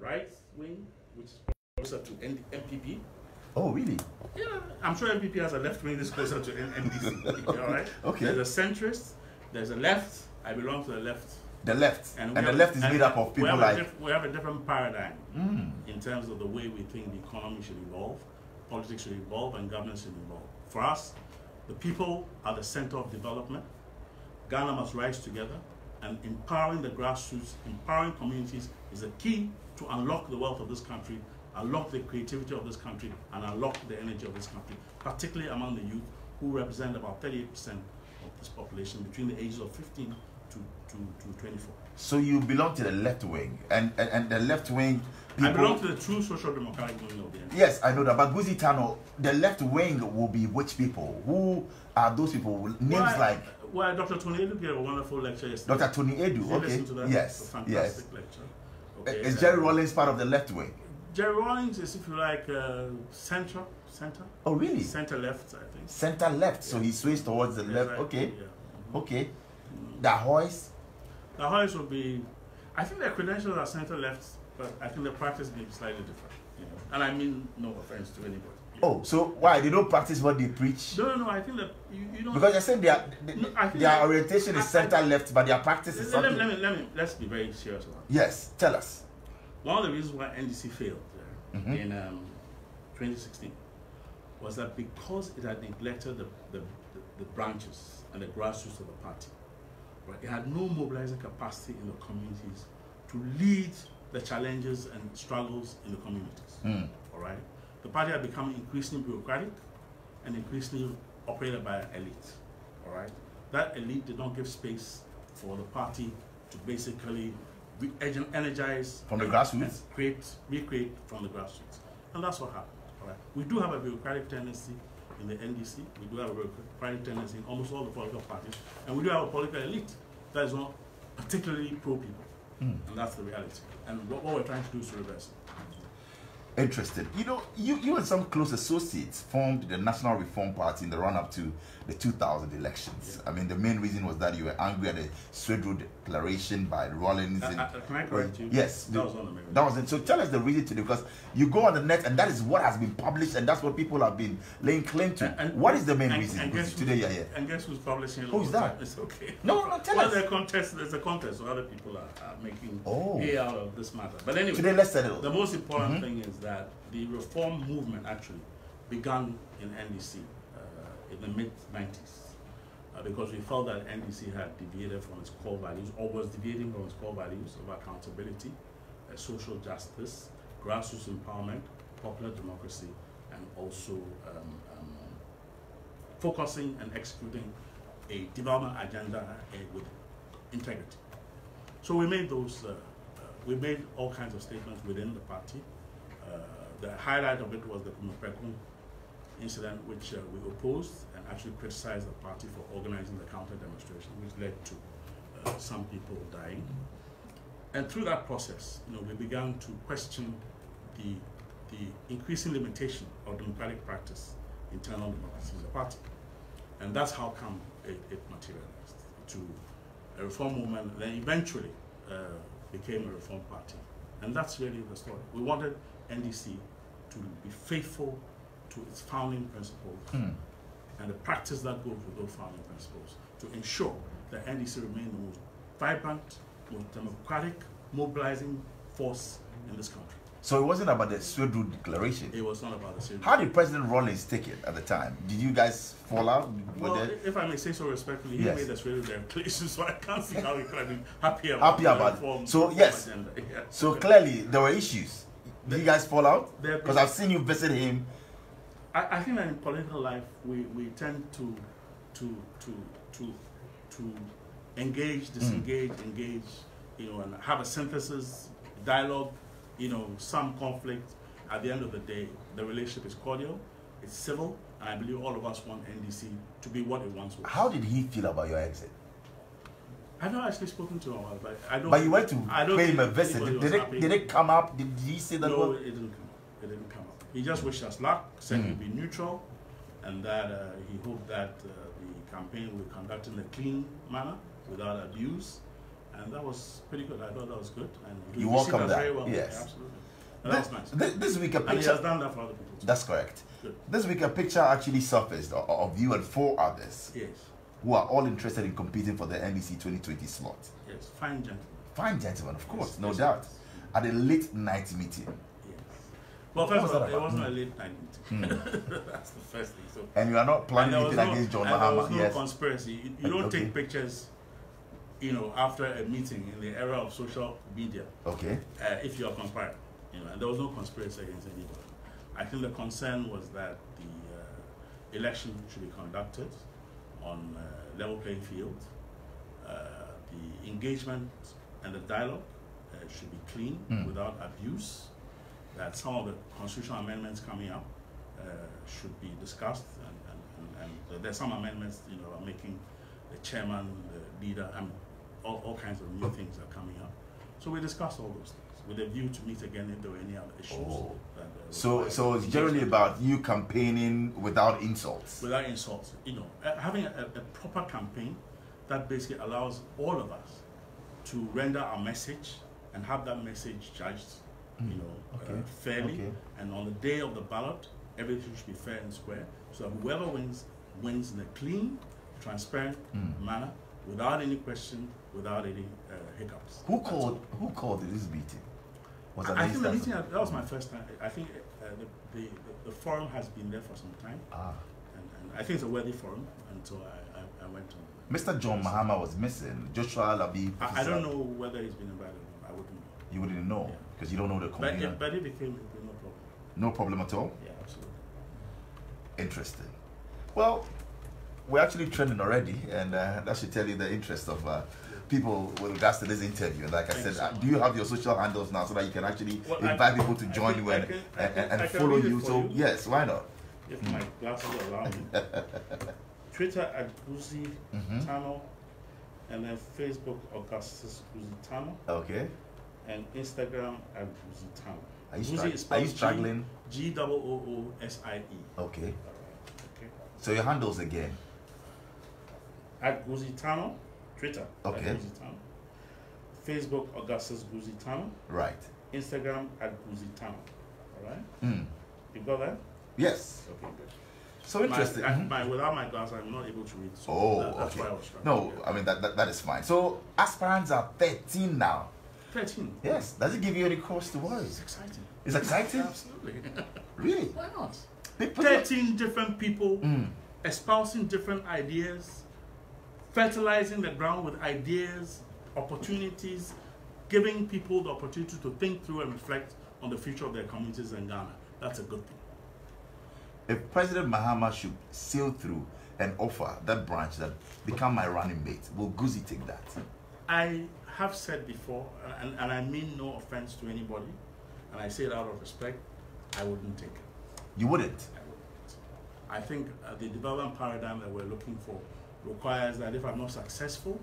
right wing, which is closer to MPP. Oh, really? Yeah, I'm sure MPP has a left wing that's closer to NDC. All right. Okay. There's a centrist. There's a left. I belong to the left. The left. And the left is made up of people like... We have a different paradigm in terms of the way we think the economy should evolve, politics should evolve, and governance should evolve. For us, the people are the center of development. Ghana must rise together, and empowering the grassroots, empowering communities is the key to unlock the wealth of this country, unlock the creativity of this country, and unlock the energy of this country, particularly among the youth, who represent about 38% of this population between the ages of 15 to 24. So you belong to the left wing, and the left wing people... I belong to the true social democratic wing of the NDC. Yes, I know that, but Goosie Tandoh, the left wing will be which people? Who are those people? Names like... Well, Dr. Tony Edu gave a wonderful lecture yesterday. Dr. Tony Edu, okay. Listen to that? Yes, a fantastic lecture. Okay, is Jerry Rawlings part of the left wing? Jerry Rawlings is, if you like, center. Oh, really? Center left, I think. Center left, so he sways towards the left. Okay, okay. The Hoys? The Hoys will be, I think their credentials are center left, but I think the practice may be slightly different. You know? And I mean no offense to anybody. Oh, so why? They don't practice what they preach? No, I think that you don't... Because you're saying their orientation is center left, but their practice is something... Let's be very serious about it. Yes, tell us. One of the reasons why NDC failed in 2016 was that because it had neglected the branches and the grassroots of the party, right? It had no mobilizing capacity in the communities to lead the challenges and struggles in the communities. All right? The party had become increasingly bureaucratic and increasingly operated by an elite. All right? That elite did not give space for the party to basically energize from the grassroots, recreate from the grassroots, and that's what happened. All right, we do have a bureaucratic tendency in the NDC. We do have a bureaucratic tendency in almost all the political parties, and we do have a political elite that is not particularly pro people, and that's the reality. And what we're trying to do is to reverse it. Interesting. You know, you and some close associates formed the National Reform Party in the run-up to the 2000 elections. Yeah. I mean, the main reason was that you were angry at the Swedru declaration by Rawlings. Can I correct you? Yes. That was on the main. That was it. So tell us the reason today, because you go on the net and that is what has been published and that's what people have been laying claim to. What is the main reason today you're here? And guess who's publishing it? Who's that? It's okay. No, tell us. There's a contest, so other people are making hay out of this matter. But anyway, today let's settle. The most important thing is that the reform movement actually began in NDC in the mid-90s because we felt that NDC had deviated from its core values, or was deviating from its core values of accountability, social justice, grassroots empowerment, popular democracy, and also focusing and executing a development agenda with integrity. So we made those, we made all kinds of statements within the party. The highlight of it was the Kumapekun incident, which we opposed and actually criticized the party for organizing the counter demonstration, which led to some people dying. And through that process, we began to question the increasing limitation of democratic practice, internal democracy as a party. And that's how come it materialized to a reform movement, then eventually became a reform party. And that's really the story. We wanted NDC to be faithful to its founding principles and the practice that goes with those founding principles to ensure that NDC remain the most vibrant, most democratic, mobilizing force in this country. So it wasn't about the Swedru declaration? It was not about the Swedru. How did President Rawlings take it at the time? Did you guys fall out? Well, if I may say so respectfully, he made the Swedru declaration, so I can't see how he could have been happy about it. So yes, so clearly there were issues. Did you guys fall out? Because I've seen you visit him. I think that in political life we tend to engage, disengage, engage, and have a synthesis, dialogue, some conflict. At the end of the day, the relationship is cordial, it's civil, and I believe all of us want NDC to be what it once was. How did he feel about your exit? I've not actually spoken to him about it, but I don't. But you went to pay him a visit. Did it come up? Did he say that? No, it didn't come up. It didn't come up. He just wished us luck, said he'd be neutral, and that he hoped that the campaign would be conducted in a clean manner, without abuse. And that was pretty good. I thought that was good. And you welcome that. very well. Yes. Yeah, absolutely. And that was nice. This week a And he picture. has done that for other people too. That's correct. Good. This week a picture actually surfaced of you and 4 others Yes. who are all interested in competing for the NDC 2020 slot. Yes. Fine gentlemen. Fine gentlemen, of course, Yes, no yes, doubt. yes. At a late night meeting. Yes. Well, What first was of all, that it about? wasn't a late night meeting. That's the first thing. So, And you are not planning and there was anything against John Mahama. There was no Yes. conspiracy. You don't Okay. take pictures, you know, after a meeting in the era of social media Okay. if you are conspiring. You know, and there was no conspiracy against anybody. I think the concern was that the election should be conducted on level playing field. The engagement and the dialogue should be clean without abuse. That some of the constitutional amendments coming up should be discussed, and there's some amendments, you know, are making the chairman, the leader, and all kinds of new things are coming up. So we discussed all those things with a view to meet again if there were any other issues. Oh. That, So it's generally about you campaigning without insults. without insults, you know, having a proper campaign that basically allows all of us to render our message and have that message judged, you know, fairly. Okay. And on the day of the ballot, everything should be fair and square. So whoever wins in a clean, transparent manner, without any question, without any hiccups. Who called this meeting? Was that I think the minister? meeting, that was my first time. I think the forum has been there for some time. And I think it's a worthy forum, and so I went on. Mr. John Mahama was missing. Joshua Labi. I don't know whether he's been invited or not. I wouldn't know. You wouldn't know because you don't know the convener. But if it came, it would be no problem. No problem at all? Yeah, absolutely. Interesting. Well, we're actually trending already, and that should tell you the interest of people with regards to this interview. Like I said, so much. do you have your social handles now so that you can actually invite people to join you and I can follow read it you? for So, you. yes, why not? If my glasses allow me. Twitter at Goosie Tandoh, and then Facebook Augustus Goosie Tandoh, Okay. and Instagram at Goosie Tandoh. Are you, Goosie is are you spelled struggling? Goosie. Okay. Okay. So your handles again. At Goosie Tandoh, Twitter. Okay. At Goosie Tandoh. Facebook Augustus Goosie Tandoh. Right. Instagram at Goosie Tandoh. All right. You got that? Yes. Okay, good. So interesting. Without my glasses, I'm not able to read. So Oh, that's okay. why I was struggling. No, I mean that is fine. So aspirants are 13 now. 13. Yes. Does it give you any cause to worry? It's exciting. It's exciting. Absolutely. Really? Why not? People- 13 different people espousing different ideas, fertilizing the ground with ideas, opportunities, giving people the opportunity to think through and reflect on the future of their communities in Ghana. That's a good thing. If President Mahama should sail through and offer that branch that become my running mate, will Goosie take that? I have said before, and I mean no offense to anybody, and I say it out of respect, I wouldn't take it. You wouldn't? I wouldn't. I think the development paradigm that we're looking for requires that if I'm not successful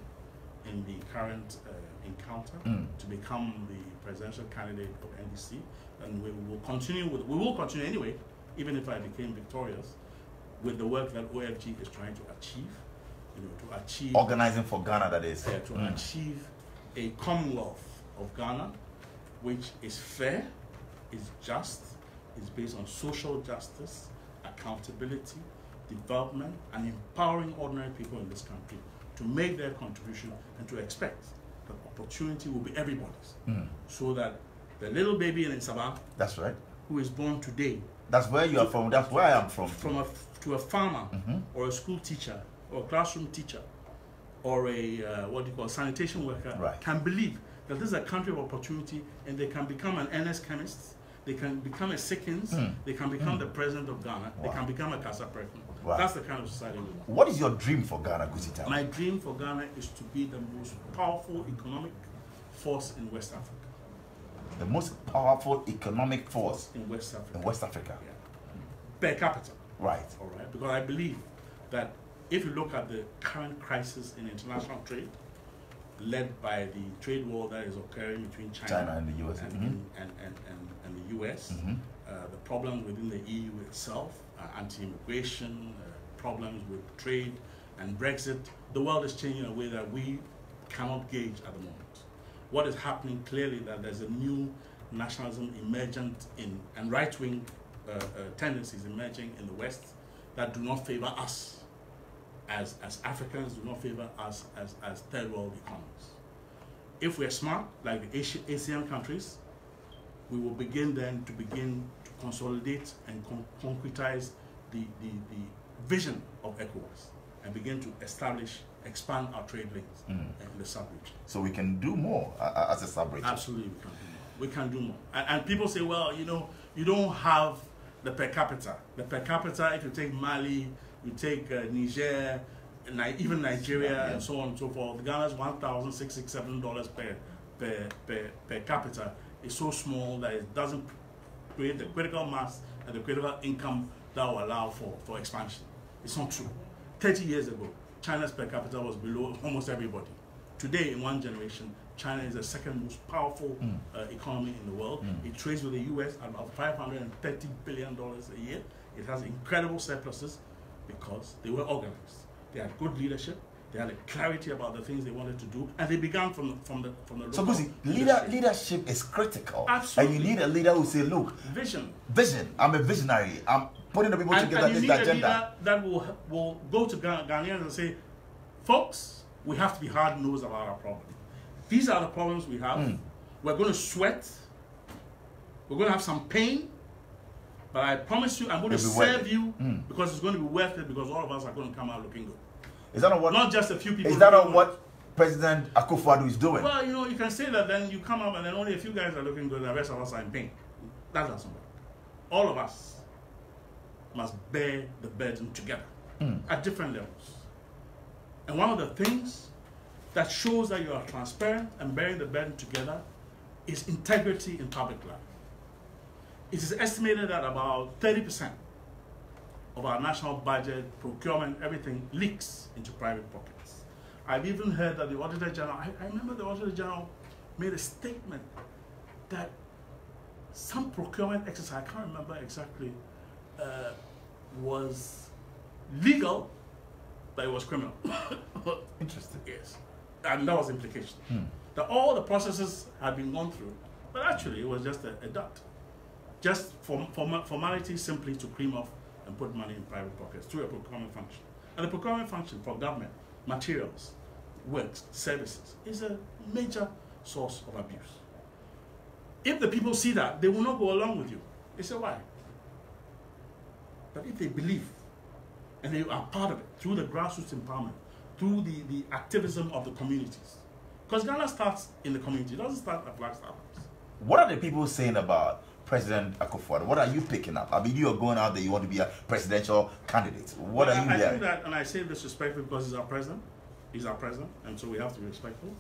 in the current encounter to become the presidential candidate of NDC, then we will continue anyway, even if I became victorious, with the work that OFG is trying to achieve, you know, to achieve Organizing for Ghana, that is. to achieve a Commonwealth of Ghana, which is fair, is just, is based on social justice, accountability, development, and empowering ordinary people in this country to make their contribution and to expect that opportunity will be everybody's. So that the little baby in Sabah, That's right. who is born today, That's where you are from. That's where I am from. to a farmer or a school teacher or a classroom teacher or a sanitation worker can believe that this is a country of opportunity, and they can become an earnest chemist, they can become a Sikkens, they can become the president of Ghana, they can become a Casa person. That's the kind of society we want. What is your dream for Ghana, Goosie Tandoh? My dream for Ghana is to be the most powerful economic force in West Africa. The most powerful economic force in West Africa. in West Africa. Yeah. Per capita. Right. All right. Because I believe that if you look at the current crisis in international trade, led by the trade war that is occurring between China and the US. And the US, the problems within the EU itself, anti-immigration, problems with trade and Brexit, the world is changing in a way that we cannot gauge at the moment. What is happening clearly that there's a new nationalism emergent in and right-wing tendencies emerging in the West that do not favor us as Africans, do not favor us as third world economies. If we're smart, like the Asian countries, we will begin to consolidate and concretize the vision of ECOWAS and begin to expand our trade links in the sub-region. So we can do more as a sub-region. Absolutely, we can do more. And people say, well, you know, you don't have the per capita. The per capita, if you take Mali, you take Niger, even Nigeria, and so on and so forth, Ghana's $1,667 per capita is so small that it doesn't create the critical mass and the critical income that will allow for expansion. It's not true. 30 years ago, China's per capita was below almost everybody. Today, in one generation, China is the second most powerful economy in the world. It trades with the US at about $530 billion a year. It has incredible surpluses because they were organized. They had good leadership. They had a clarity about the things they wanted to do, and they began from the local. So, Goosie, leadership is critical. Absolutely. And you need a leader who say, look, vision. I'm a visionary. I'm putting the people together and this you need agenda. A leader that will go to Ghanaians and say, folks, we have to be hard-nosed about our problems. These are the problems we have. We're going to sweat. We're going to have some pain. But I promise you, I'm going to serve you because it's going to be worth it, because all of us are going to come out looking good. Is that not just a few people? Is that not what President Akufo-Addo is doing? Well, you know, you can say that, then you come up and then only a few guys are looking good and the rest of us are in pain. That doesn't work. All of us must bear the burden together at different levels. And one of the things that shows that you are transparent and bearing the burden together is integrity in public life. It is estimated that about 30% of our national budget, procurement, everything leaks into private pockets. I've even heard that the Auditor General, I remember the Auditor General made a statement that some procurement exercise, I can't remember exactly, was legal, but it was criminal. Interesting. Yes. And that was the implication. That all the processes had been gone through, but actually it was just a dot. Just formality simply to cream off and put money in private pockets through a procurement function. And the procurement function for government, materials, works, services, is a major source of abuse. If the people see that, they will not go along with you. They say, why? But if they believe, and they are part of it, through the grassroots empowerment, through the activism of the communities. Because Ghana starts in the community, it doesn't start at Black Startups. What are the people saying about President Akufo-Addo? What are you picking up? I mean, you are going out there, you want to be a presidential candidate. What are you I there? think that, and I say this respectfully because he's our president, and so we have to be respectful.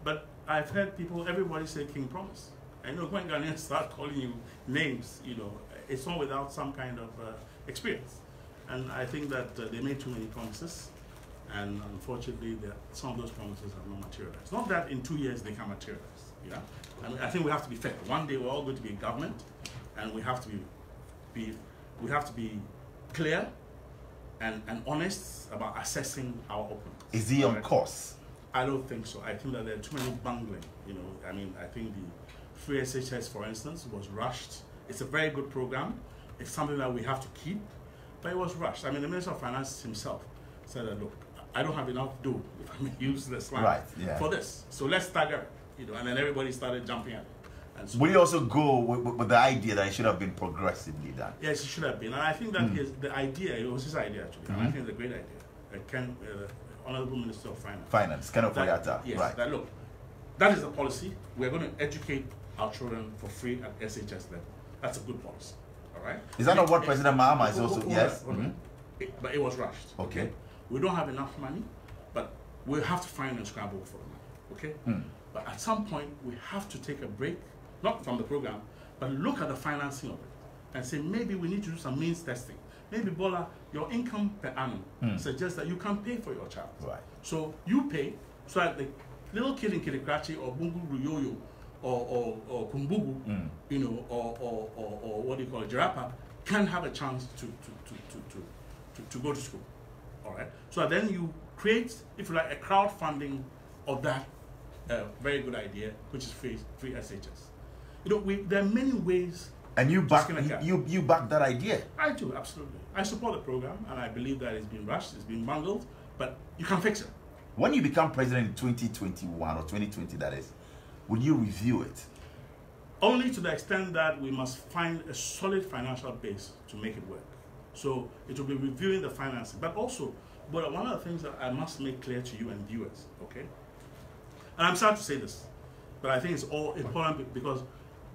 But I've heard people, everybody say King Promise. I know when Ghanaians start calling you names, you know, it's not without some kind of experience. And I think that they made too many promises, and unfortunately, some of those promises have not materialized. Not that in 2 years they can materialize. Yeah, I mean, I think we have to be fair. One day we're all going to be in government, and we have to be clear and honest about assessing our opponents. Is he on course? I don't think so. I think that there are too many bungling. You know, I mean, I think the free SHS, for instance, was rushed. It's a very good program. It's something that we have to keep, but it was rushed. I mean, the Minister of Finance himself said that, look, I don't have enough dough, if I may use the slang, for this. So let's stagger it, you know, and then everybody started jumping at it. And so, will you also go with the idea that it should have been progressively done? Yes, it should have been. And I think that the idea, it was his idea actually, and I think it's a great idea. Honorable Minister of Finance. Finance, Ken Ofori-Atta. Yes, right. That look, that is the policy. We're going to educate our children for free at SHS level. That's a good policy. All right? Is that not what President Mahama is also? Yes. But it was rushed. Okay. We don't have enough money, but we have to find and scramble for the money. Okay? But at some point, we have to take a break, not from the program, but look at the financing of it and say maybe we need to do some means testing. Maybe, Bola, your income per annum suggests that you can pay for your child. Right. So you pay so that the little kid in Kirikrachi or Bungu Ruyoyo or Kumbugu, you know, or what do you call it, Jirapa, can have a chance to go to school. All right. So then you create, if you like, a crowdfunding of that very good idea, which is free SHS. There are many ways. And you back that idea. I do, absolutely. I support the program, and I believe that it's been rushed, it's been bungled, but you can fix it. When you become president in 2021 or 2020, that is, will you review it? Only to the extent that we must find a solid financial base to make it work. So it will be reviewing the financing, but also, one of the things that I must make clear to you and viewers, okay? And I'm sad to say this, but I think it's all important because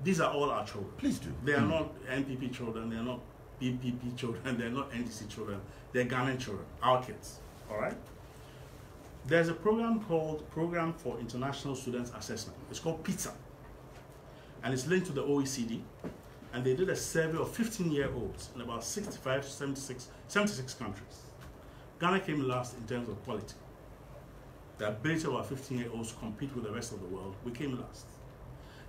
these are all our children. Please do. They are not NPP children, they're not BPP children, they're not NDC children, they're Ghanaian children, our kids, all right? There's a program called Program for International Students Assessment. It's called PITSA, and it's linked to the OECD, and they did a survey of 15-year-olds in about 65 to 76 countries. Ghana came last in terms of quality. The ability of our 15-year-olds to compete with the rest of the world, we came last.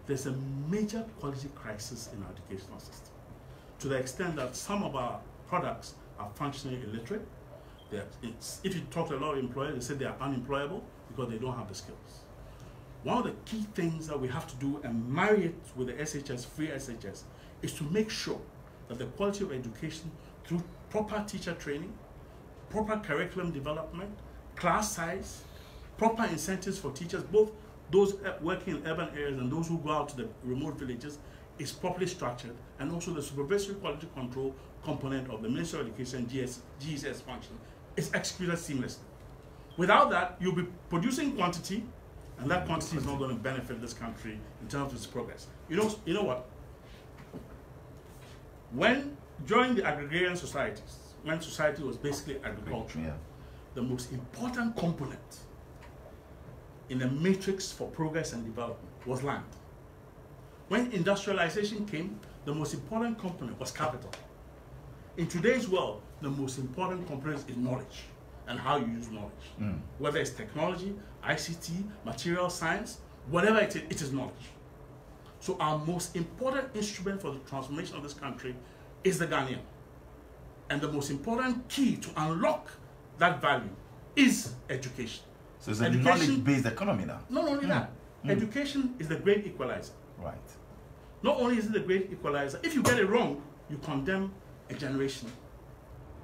There's a major quality crisis in our educational system, to the extent that some of our products are functionally illiterate. If you talk to a lot of employers, they say they are unemployable because they don't have the skills. One of the key things that we have to do and marry it with the SHS, free SHS, is to make sure that the quality of education through proper teacher training, proper curriculum development, class size, proper incentives for teachers, both those working in urban areas and those who go out to the remote villages, is properly structured, and also the supervisory quality control component of the Ministry of Education GES function is executed seamlessly. Without that, you'll be producing quantity, and that quantity is not going to benefit this country in terms of its progress. You know what? During the agrarian societies, when society was basically agriculture, the most important component in the matrix for progress and development was land. When industrialization came, the most important component was capital. In today's world, the most important component is knowledge and how you use knowledge. Whether it's technology, ICT, material science, whatever it is knowledge. So our most important instrument for the transformation of this country is the Ghanaian. And the most important key to unlock that value is education. So it's a knowledge-based economy now. Not only that, education is the great equalizer. Right. Not only is it the great equalizer, if you get it wrong, you condemn a generation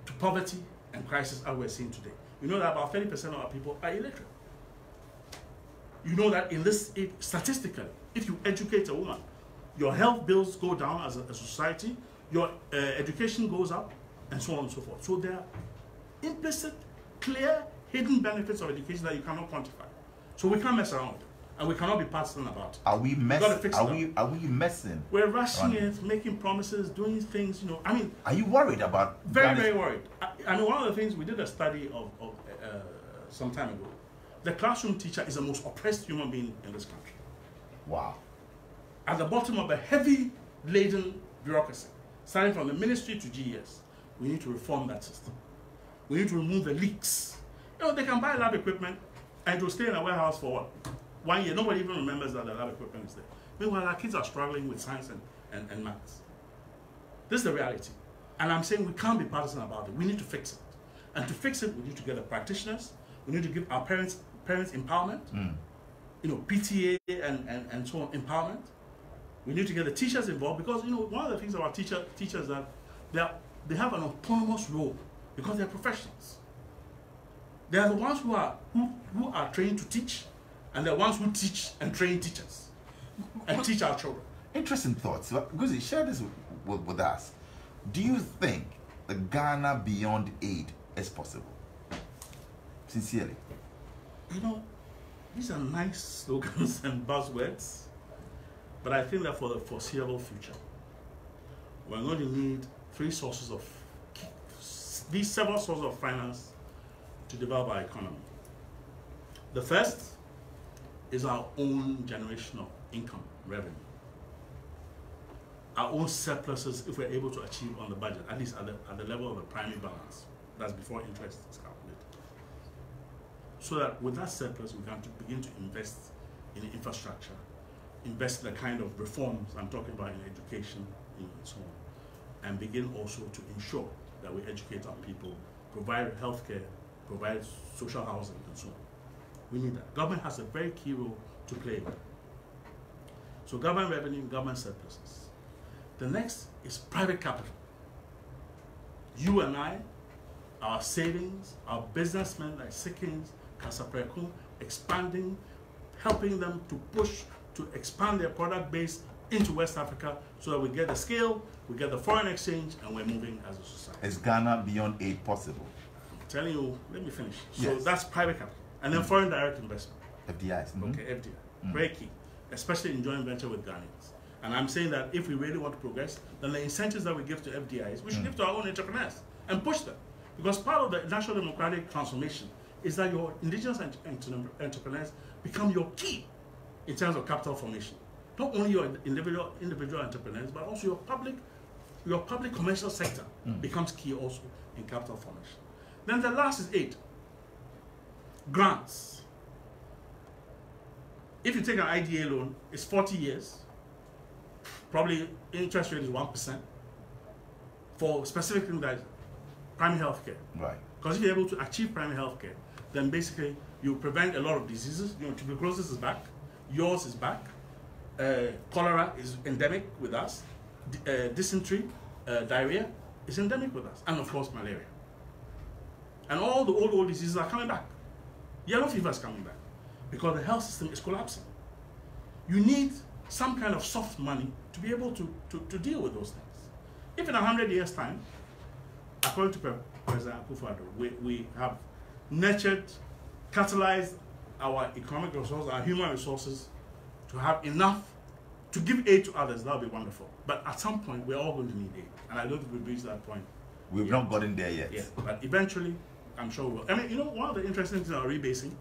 to poverty and crisis as we're seeing today. You know that about 30% of our people are illiterate. You know that statistically, if you educate a woman, your health bills go down as a society, your education goes up, and so on and so forth. So there are implicit, clear, hidden benefits of education that you cannot quantify. So we can't mess around with it, and we cannot be partisan about it. Are we messing? Are we messing? We're rushing it, making promises, doing things. I mean. Are you worried about? Very worried. I mean, one of the things we did a study of some time ago. The classroom teacher is the most oppressed human being in this country. Wow. At the bottom of a heavy laden bureaucracy, starting from the ministry to GES, we need to reform that system. We need to remove the leaks. They can buy lab equipment and it will stay in a warehouse for what? 1 year. Nobody even remembers that the lab equipment is there. Meanwhile, our kids are struggling with science and maths. This is the reality. And I'm saying we can't be partisan about it. We need to fix it. And to fix it, we need to get the practitioners. We need to give our parents empowerment. PTA and so on, empowerment. We need to get the teachers involved because, one of the things about teachers that they have an autonomous role because they're professionals. They are the ones who are trained to teach, and they're the ones who teach and train teachers and teach our children. Interesting thoughts. Goosie, share this with us. Do you think the Ghana beyond aid is possible? Sincerely. These are nice slogans and buzzwords, but I think that for the foreseeable future, we're going to need these several sources of finance to develop our economy. The first is our own generation of income, revenue. Our own surpluses, if we're able to achieve on the budget, at least at the level of the primary balance. That's before interest is calculated. So that with that surplus, we can begin to invest in infrastructure, invest in the kind of reforms I'm talking about in education, and so on, and begin also to ensure that we educate our people, provide healthcare, provide social housing, and so on. We need that. Government has a very key role to play. So government revenue, government surpluses. The next is private capital. You and I, our savings, our businessmen like Sikins, Kasaprekun, expanding, helping them to push to expand their product base into West Africa so that we get the scale, we get the foreign exchange, and we're moving as a society. Is Ghana beyond aid possible? I'm telling you, let me finish. So Yes. that's private capital. And then foreign direct investment. FDIs. Okay, FDI. Very key, especially in joint venture with Ghanaians. And I'm saying that if we really want to progress, then the incentives that we give to FDIs, we should give to our own entrepreneurs and push them. Because part of the national democratic transformation is that your indigenous entrepreneurs become your key in terms of capital formation. Not only your individual entrepreneurs, but also your public commercial sector becomes key also in capital formation. Then the last is aid. Grants. If you take an IDA loan, it's 40 years. Probably interest rate is 1% for specific things like primary health care. Right. Because if you're able to achieve primary health care, then basically you prevent a lot of diseases. You know, tuberculosis is back, yours is back, cholera is endemic with us, dysentery, diarrhea is endemic with us, and of course malaria. And all the old diseases are coming back. Yellow fever is coming back because the health system is collapsing. You need some kind of soft money to be able to deal with those things. If in 100 years' time, according to President Akufo-Addo, we have nurtured, catalyzed our economic resources, our human resources, to have enough to give aid to others, that would be wonderful. But at some point, we're all going to need aid. And I don't think we've reached that point. We've not gotten there yet. Yeah, but eventually, I'm sure we will. I mean, you know, one of the interesting things about rebasing,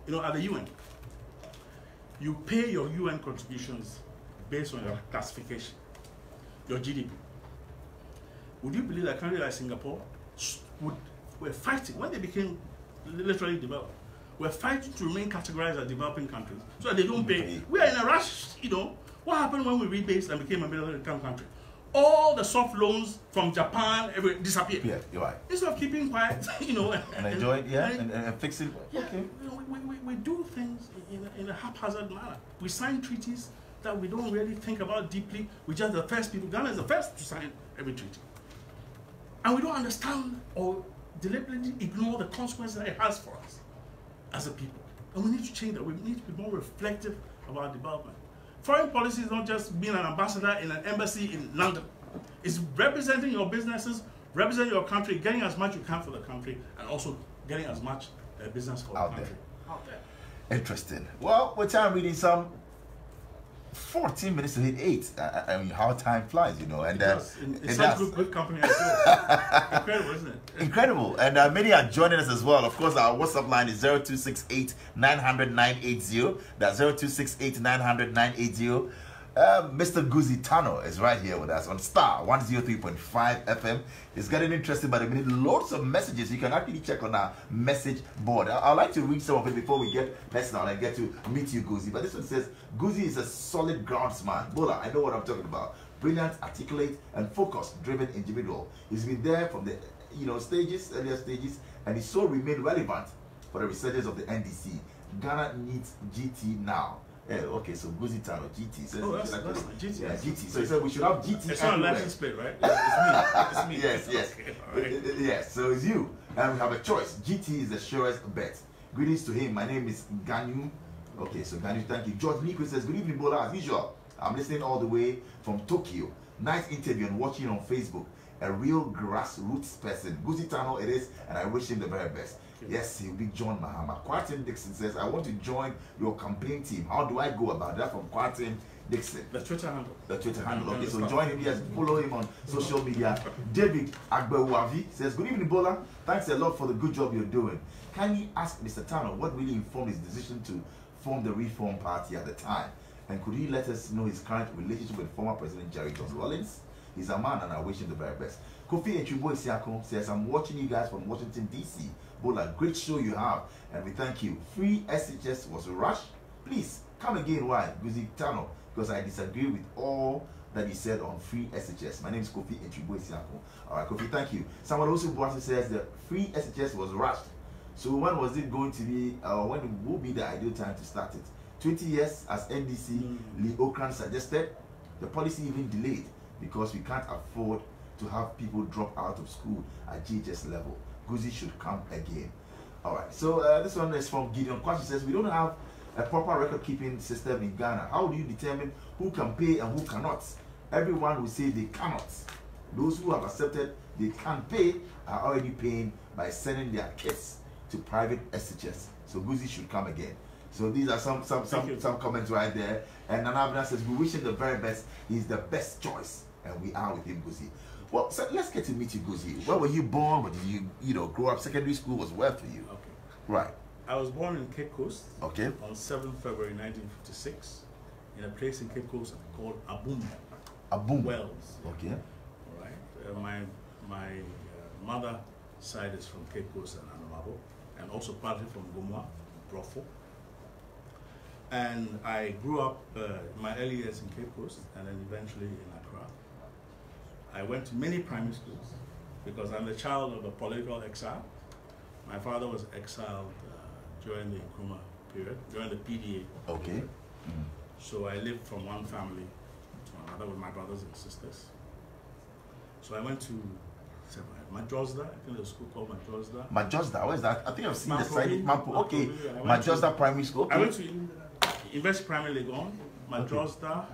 you know, at the UN, you pay your UN contributions based on your classification, your GDP. Would you believe that a country like Singapore were fighting, when they became literally developed, we're fighting to remain categorized as developing countries so that they don't pay. We are in a rush, you know. What happened when we rebased and became a middle income country? All the soft loans from Japan disappeared. Yeah, you're right. Instead of keeping quiet, you know, And enjoy it, yeah, and fix it. yeah, Okay. you know, we do things in a haphazard manner. We sign treaties that we don't really think about deeply. We're just the first people. Ghana is the first to sign every treaty. And we don't understand or deliberately ignore the consequences that it has for us as a people. And we need to change that. We need to be more reflective of our development. Foreign policy is not just being an ambassador in an embassy in London. It's representing your businesses, representing your country, getting as much you can for the country, and also getting as much business for the country. Out there. Interesting. Well, we're time reading some 14 minutes to hit 8. I mean, how time flies, you know. And it's such good company as well. Incredible, isn't it? Incredible. And many are joining us as well. Of course, our WhatsApp line is 0268 900 980. That's 0268 900 980. Mr. Goosie Tandoh is right here with us on Star 103.5 FM. It's getting interesting by the minute. Loads of messages. You can actually check on our message board. I'd like to read some of it before we get personal and get to meet you, Goosie. But this one says, Goosie is a solid groundsman. Bola, I know what I'm talking about. Brilliant, articulate, and focus-driven individual. He's been there from the earlier stages, and he so remained relevant for the researchers of the NDC. Ghana needs GT now. Yeah, okay, so Goosie Tandoh, GT. So that's GT. Yeah, GT. So he said we should have GT. It's not a license plate, right? It's me. Yes. Okay, right. Yes, so it's you. And we have a choice. GT is the surest bet. Greetings to him. My name is Ganyu. Okay, so Ganyu, thank you. George Nico says, good evening, Bola, as usual. I'm listening all the way from Tokyo. Nice interview and watching on Facebook. A real grassroots person. Goosie Tandoh it is, and I wish him the very best. Yes, he'll be John Mahama. Quartin Dixon says, I want to join your campaign team. How do I go about that? From Quartin Dixon. The Twitter handle. The Twitter handle. Okay, so join him. Yes, follow him on social media. David Agbewavi says, good evening, Bola. Thanks a lot for the good job you're doing. Can you ask Mr. Tandoh what really informed his decision to form the Reform Party at the time? And could he let us know his current relationship with former President Jerry John Rawlings? He's a man and I wish him the very best. Kofi Enchibo Isiako says, I'm watching you guys from Washington, D.C. Bola, great show you have, and we thank you. Free SHS was a rush. Please, come again. Why? Goosie Tandoh, because I disagree with all that he said on free SHS. My name is Kofi Enchibo Isiako. All right, Kofi, thank you. Someone also says the free SHS was rushed. So when was it going to be, when will be the ideal time to start it? 20 years as NDC, Lee Okran suggested. The policy even delayed because we can't afford to have people drop out of school at GHS level. Goosie should come again. All right, so this one is from Gideon Kwashi. Says, we don't have a proper record-keeping system in Ghana. How do you determine who can pay and who cannot? Everyone will say they cannot. Those who have accepted they can pay are already paying by sending their kids to private SHS. So Goosie should come again. So these are some comments right there. And Nanabna says, we wish him the very best. He's the best choice. And we are with him, Goosie. Well, so let's get to meet you, Goosie. Where were you born? Where did you grow up? Secondary school was where for you? Okay. Right. I was born in Cape Coast. Okay. On 7th February 1956 in a place in Cape Coast called Aboom. Aboom. Wells. Okay. All right. My mother side is from Cape Coast and Anamabo, and also partly from Gomwa, Brofo. And I grew up my early years in Cape Coast and then eventually in Accra. I went to many primary schools because I'm the child of a political exile. My father was exiled during the Nkrumah period, during the PDA. Okay. So I lived from one family to another with my brothers and sisters. So I went to Majosda, I think there's a school called Majosda. Majosda, where is that? I think I've seen the side. Mampo. Okay. Majosda Primary School. Okay. I went to University Primary Legon, Majosda,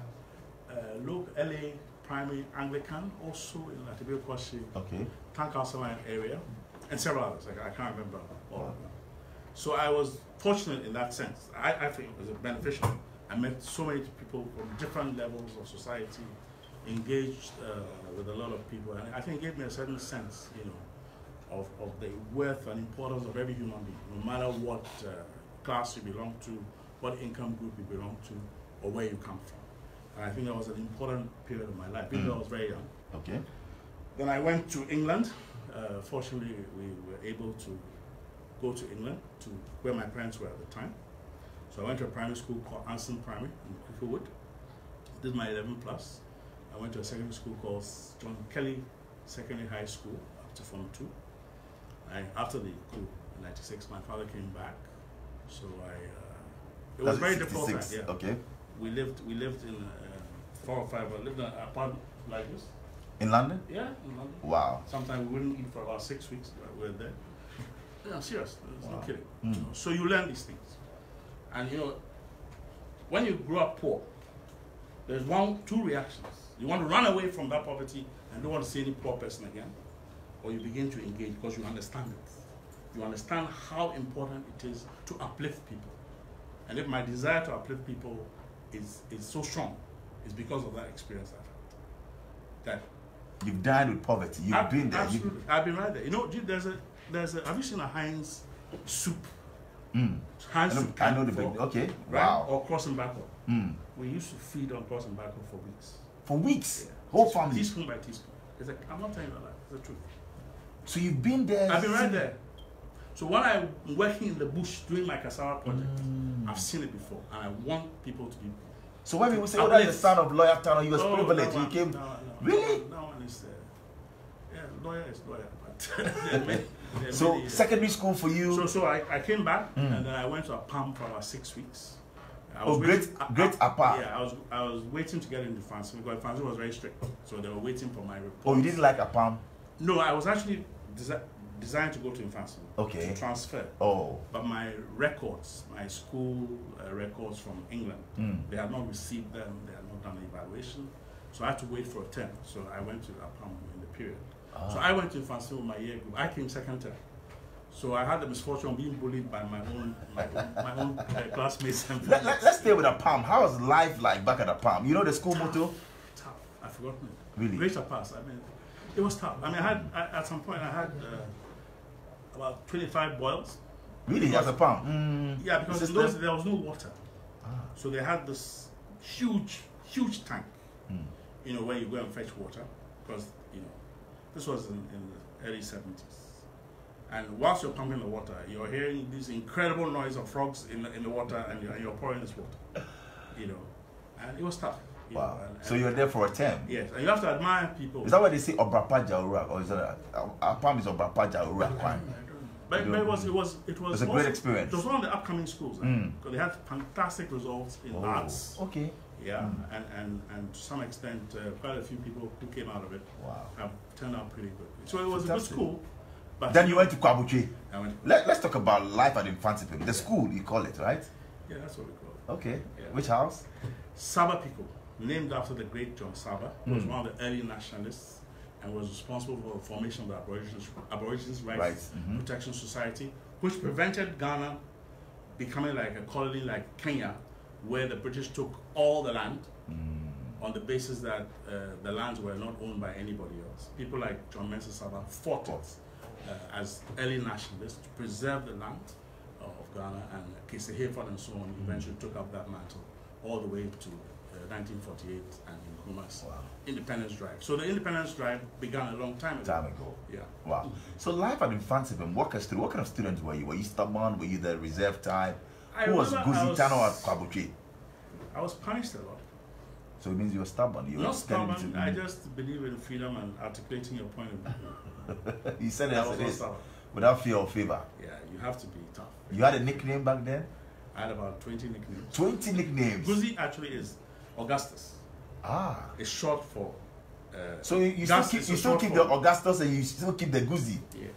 LA Primary Anglican, also in Latibio Kwashi, okay. Tankassaline area, and several others. I can't remember all of them. So I was fortunate in that sense. I think it was beneficial. I met so many people from different levels of society, engaged with a lot of people, and I think it gave me a certain sense, of the worth and importance of every human being, no matter what class you belong to, what income group you belong to, or where you come from. And I think that was an important period of my life, even though I was very young. Okay. Then I went to England. Fortunately, we were able to go to England, to where my parents were at the time. So I went to a primary school called Anson Primary in Cricklewood. Did my 11+. I went to a secondary school called John Kelly Secondary High School up to Form 2. After the coup in '96, my father came back. So it was very difficult time. Yeah. Okay. We lived in 4 or 5. I lived in an apartment like this. In London? Yeah, in London. Wow. Sometimes we wouldn't eat for about 6 weeks. We were there. Yeah, serious. There's no kidding. Mm. So you learn these things. And when you grow up poor, there's two reactions. You want to run away from that poverty and don't want to see any poor person again, or you begin to engage because you understand it. You understand how important it is to uplift people. And if my desire to uplift people is so strong, it's because of that experience I've had. That you've died with poverty. You've been there. Absolutely. I've been right there. There's a have you seen a Heinz soup? Heinz soup. I know the big. Okay. Right? Wow. Or crossing backward. We used to feed on crossing backward for weeks. For weeks? Yeah. Whole family? Teaspoon by teaspoon. I'm not telling you that. It's the truth. So you've been there? I've been right there. So when I'm working in the bush doing my cassava project, I've seen it before, and I want people to be. So when people say, "Oh, that's the son of lawyer Tandoh," you was privileged. You came. No, really? No one is. Lawyer is lawyer. But so secondary school for you. So I came back and then I went to a PAM for about 6 weeks. Great APA. Yeah, I was waiting to get into fancy because fancy was very strict, so they were waiting for my report. Oh, you didn't like APAM? No, I was actually designed to go to Infancy. Okay. To transfer. Oh. But my records, my school records from England, they had not received them. They had not done the evaluation, so I had to wait for a term. So I went to APAM in the period. So I went to Infancy with my year group. I came second term. So I had the misfortune of being bullied by my own classmates. Let's stay with APAM. How was life like back at APAM? You know the school motto? Tough. I've forgotten it. Really? Greater pass. I mean, it was tough. I mean, at some point I had about 25 boils. Really? As APAM? Yeah, because in those there was no water. So they had this huge tank. Where you go and fetch water, because this was in the early 70s. And whilst you're pumping the water, you're hearing this incredible noise of frogs in the water, and you're pouring this water. And it was tough. Wow. So you're there for a term? Yes, and you have to admire people. Is that why they say Obrapa Jaura, or is that APAM is Obrapa Jaura? But it was a great experience. It was one of the upcoming schools. Because they had fantastic results in arts. Okay. Yeah, and to some extent, quite a few people who came out of it have turned out pretty good. So it was a good school. But then you went to Kwabuche. I went. Let's talk about life at Infantry. The school, you call it, right? Yeah, that's what we call it. Okay. Yeah. Which house? Saba Pico, named after the great John Saba, who was one of the early nationalists and was responsible for the formation of the Aborigines Rights Protection Society, which prevented Ghana becoming like a colony like Kenya, where the British took all the land on the basis that the lands were not owned by anybody else. People like John Mensa Saba fought as early nationalists to preserve the land of Ghana, and Casey Hayford and so on eventually took up that mantle all the way to 1948 and Nkrumah's independence drive. So the independence drive began a long time ago. Yeah. Wow. So life at Infantry, walk us through. What kind of student were you? Were you stubborn? Were you the reserve type? Who was Goosie, Tandoh, at Kwabuche? I was punished a lot. So it means you were stubborn. You were not stubborn. I just believe in freedom and articulating your point of view. You said it as it is, without fear or favor. Yeah, you have to be tough. You had a nickname back then? I had about 20 nicknames. 20 nicknames? Goosie actually is Augustus. Ah. It's short for... so you still keep the Augustus and you still keep the Goosie? Yes.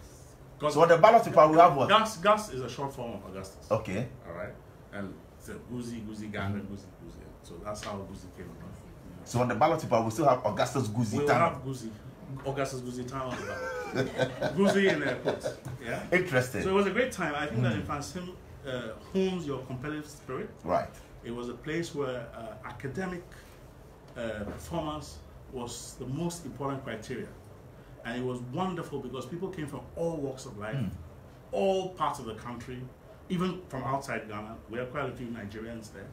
So on the ballot paper we have what? Gus is a short form of Augustus. Okay. Alright. And it's a Goosie, Ganga, Goosie. So that's how Goosie came about. So on the ballot paper we still have Augustus Goosie. We will have Goosie. Augustus Goosie Town on the ballot. Goosie in the quotes. Yeah. Interesting. So it was a great time. I think that Infantry hones your competitive spirit. Right. It was a place where academic performance was the most important criteria. And it was wonderful because people came from all walks of life, all parts of the country, even from outside Ghana. We had quite a few Nigerians there.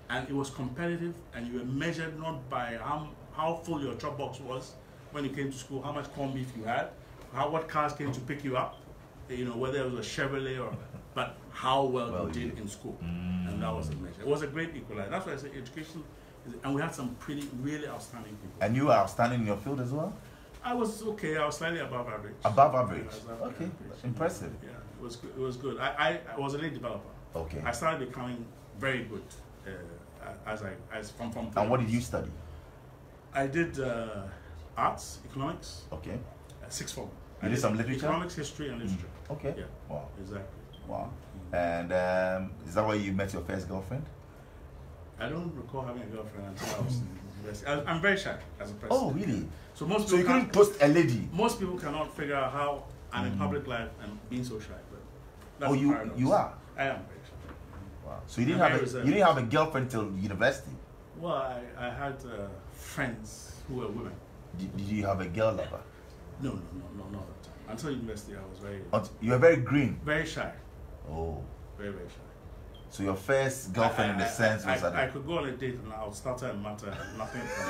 And it was competitive, and you were measured not by how full your chop box was when you came to school, how much corned beef you had, what cars came to pick you up, you know, whether it was a Chevrolet or, but how well you did in school. And that was the measure. It was a great equalizer. That's why I say education, and we had some really outstanding people. And you were outstanding in your field as well? I was okay. I was slightly above average. Above average? Okay, impressive. Yeah, it was good. I was a late developer. Okay. I started becoming very good from And what did you study? I did arts, economics. Okay. Sixth form. You did some literature? Economics, history, and literature. Okay. Yeah. Wow. Exactly. Wow. And is that where you met your first girlfriend? I don't recall having a girlfriend until I was in university. I'm very shy as a person. Oh, really? So most people you couldn't toast a lady? Most people cannot figure out how I'm in public life and being so shy. But that's you are? I am very shy. Wow. So you didn't have a girlfriend till university? Well, I had friends who were women. Did you have a girl lover? No, not at the time. Until university, I was very... You were very green? Very shy. Oh. Very, very shy. So your first girlfriend in the sense was I could go on a date and I'll start her and matter and nothing from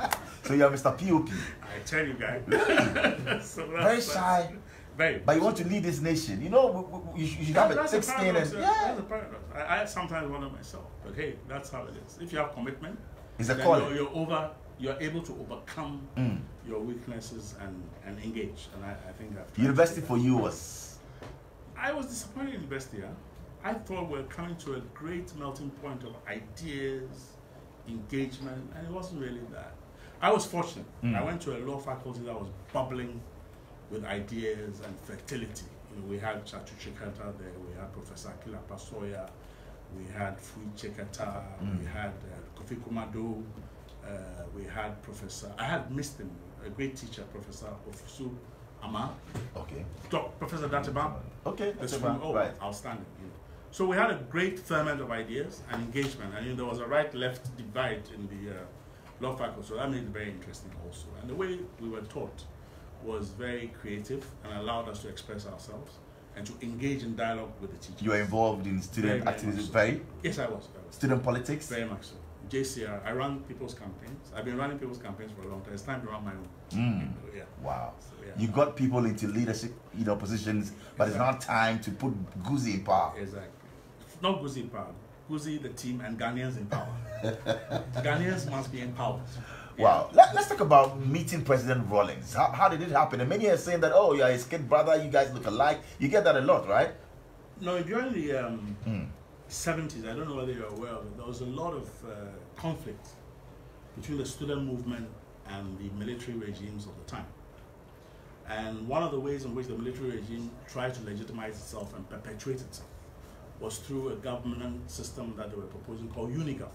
it. So you're Mr. POP? I tell you guys. So very shy. Very. But you want to lead this nation. You know, you should have a thick skin. That's a paradox. I sometimes wonder myself. But hey, that's how it is. If you have commitment, it's a calling. You're able to overcome your weaknesses and engage. And I think that university for you was... I was disappointed in university. Huh? I thought we were coming to a great melting point of ideas, engagement, and it wasn't really that. I was fortunate. I went to a law faculty that was bubbling with ideas and fertility. You know, we had Chatu Chikata there, we had Professor Akila Pasoya, we had Fui Chekata, we had Kofi Kumado, we had I had missed him, a great teacher, Professor Ofusu Ama. Okay. Professor Dateba. Okay. Right. Outstanding. You know. So we had a great ferment of ideas and engagement, and there was a right-left divide in the law faculty, so that made it very interesting also. And the way we were taught was very creative and allowed us to express ourselves and to engage in dialogue with the teachers. You were involved in student activism, very? Yes, I was. Student politics? Very much so. JCR, I run people's campaigns. I've been running people's campaigns for a long time. It's time to run my own. Yeah. Wow. So, yeah. You got people into leadership, positions, but it's not time to put Goosie in power. Exactly. Not Goosie in power. Goosie, the team, and Ghanaians in power. Ghanaians must be empowered. Wow. Let's talk about meeting President Rawlings. How did it happen? And many are saying that, oh, you're his kid brother, you guys look alike. You get that a lot, right? No, during the 70s, I don't know whether you're aware of it, there was a lot of conflict between the student movement and the military regimes of the time. And one of the ways in which the military regime tried to legitimize itself and perpetuate itself was through a government system that they were proposing called UNIGOV,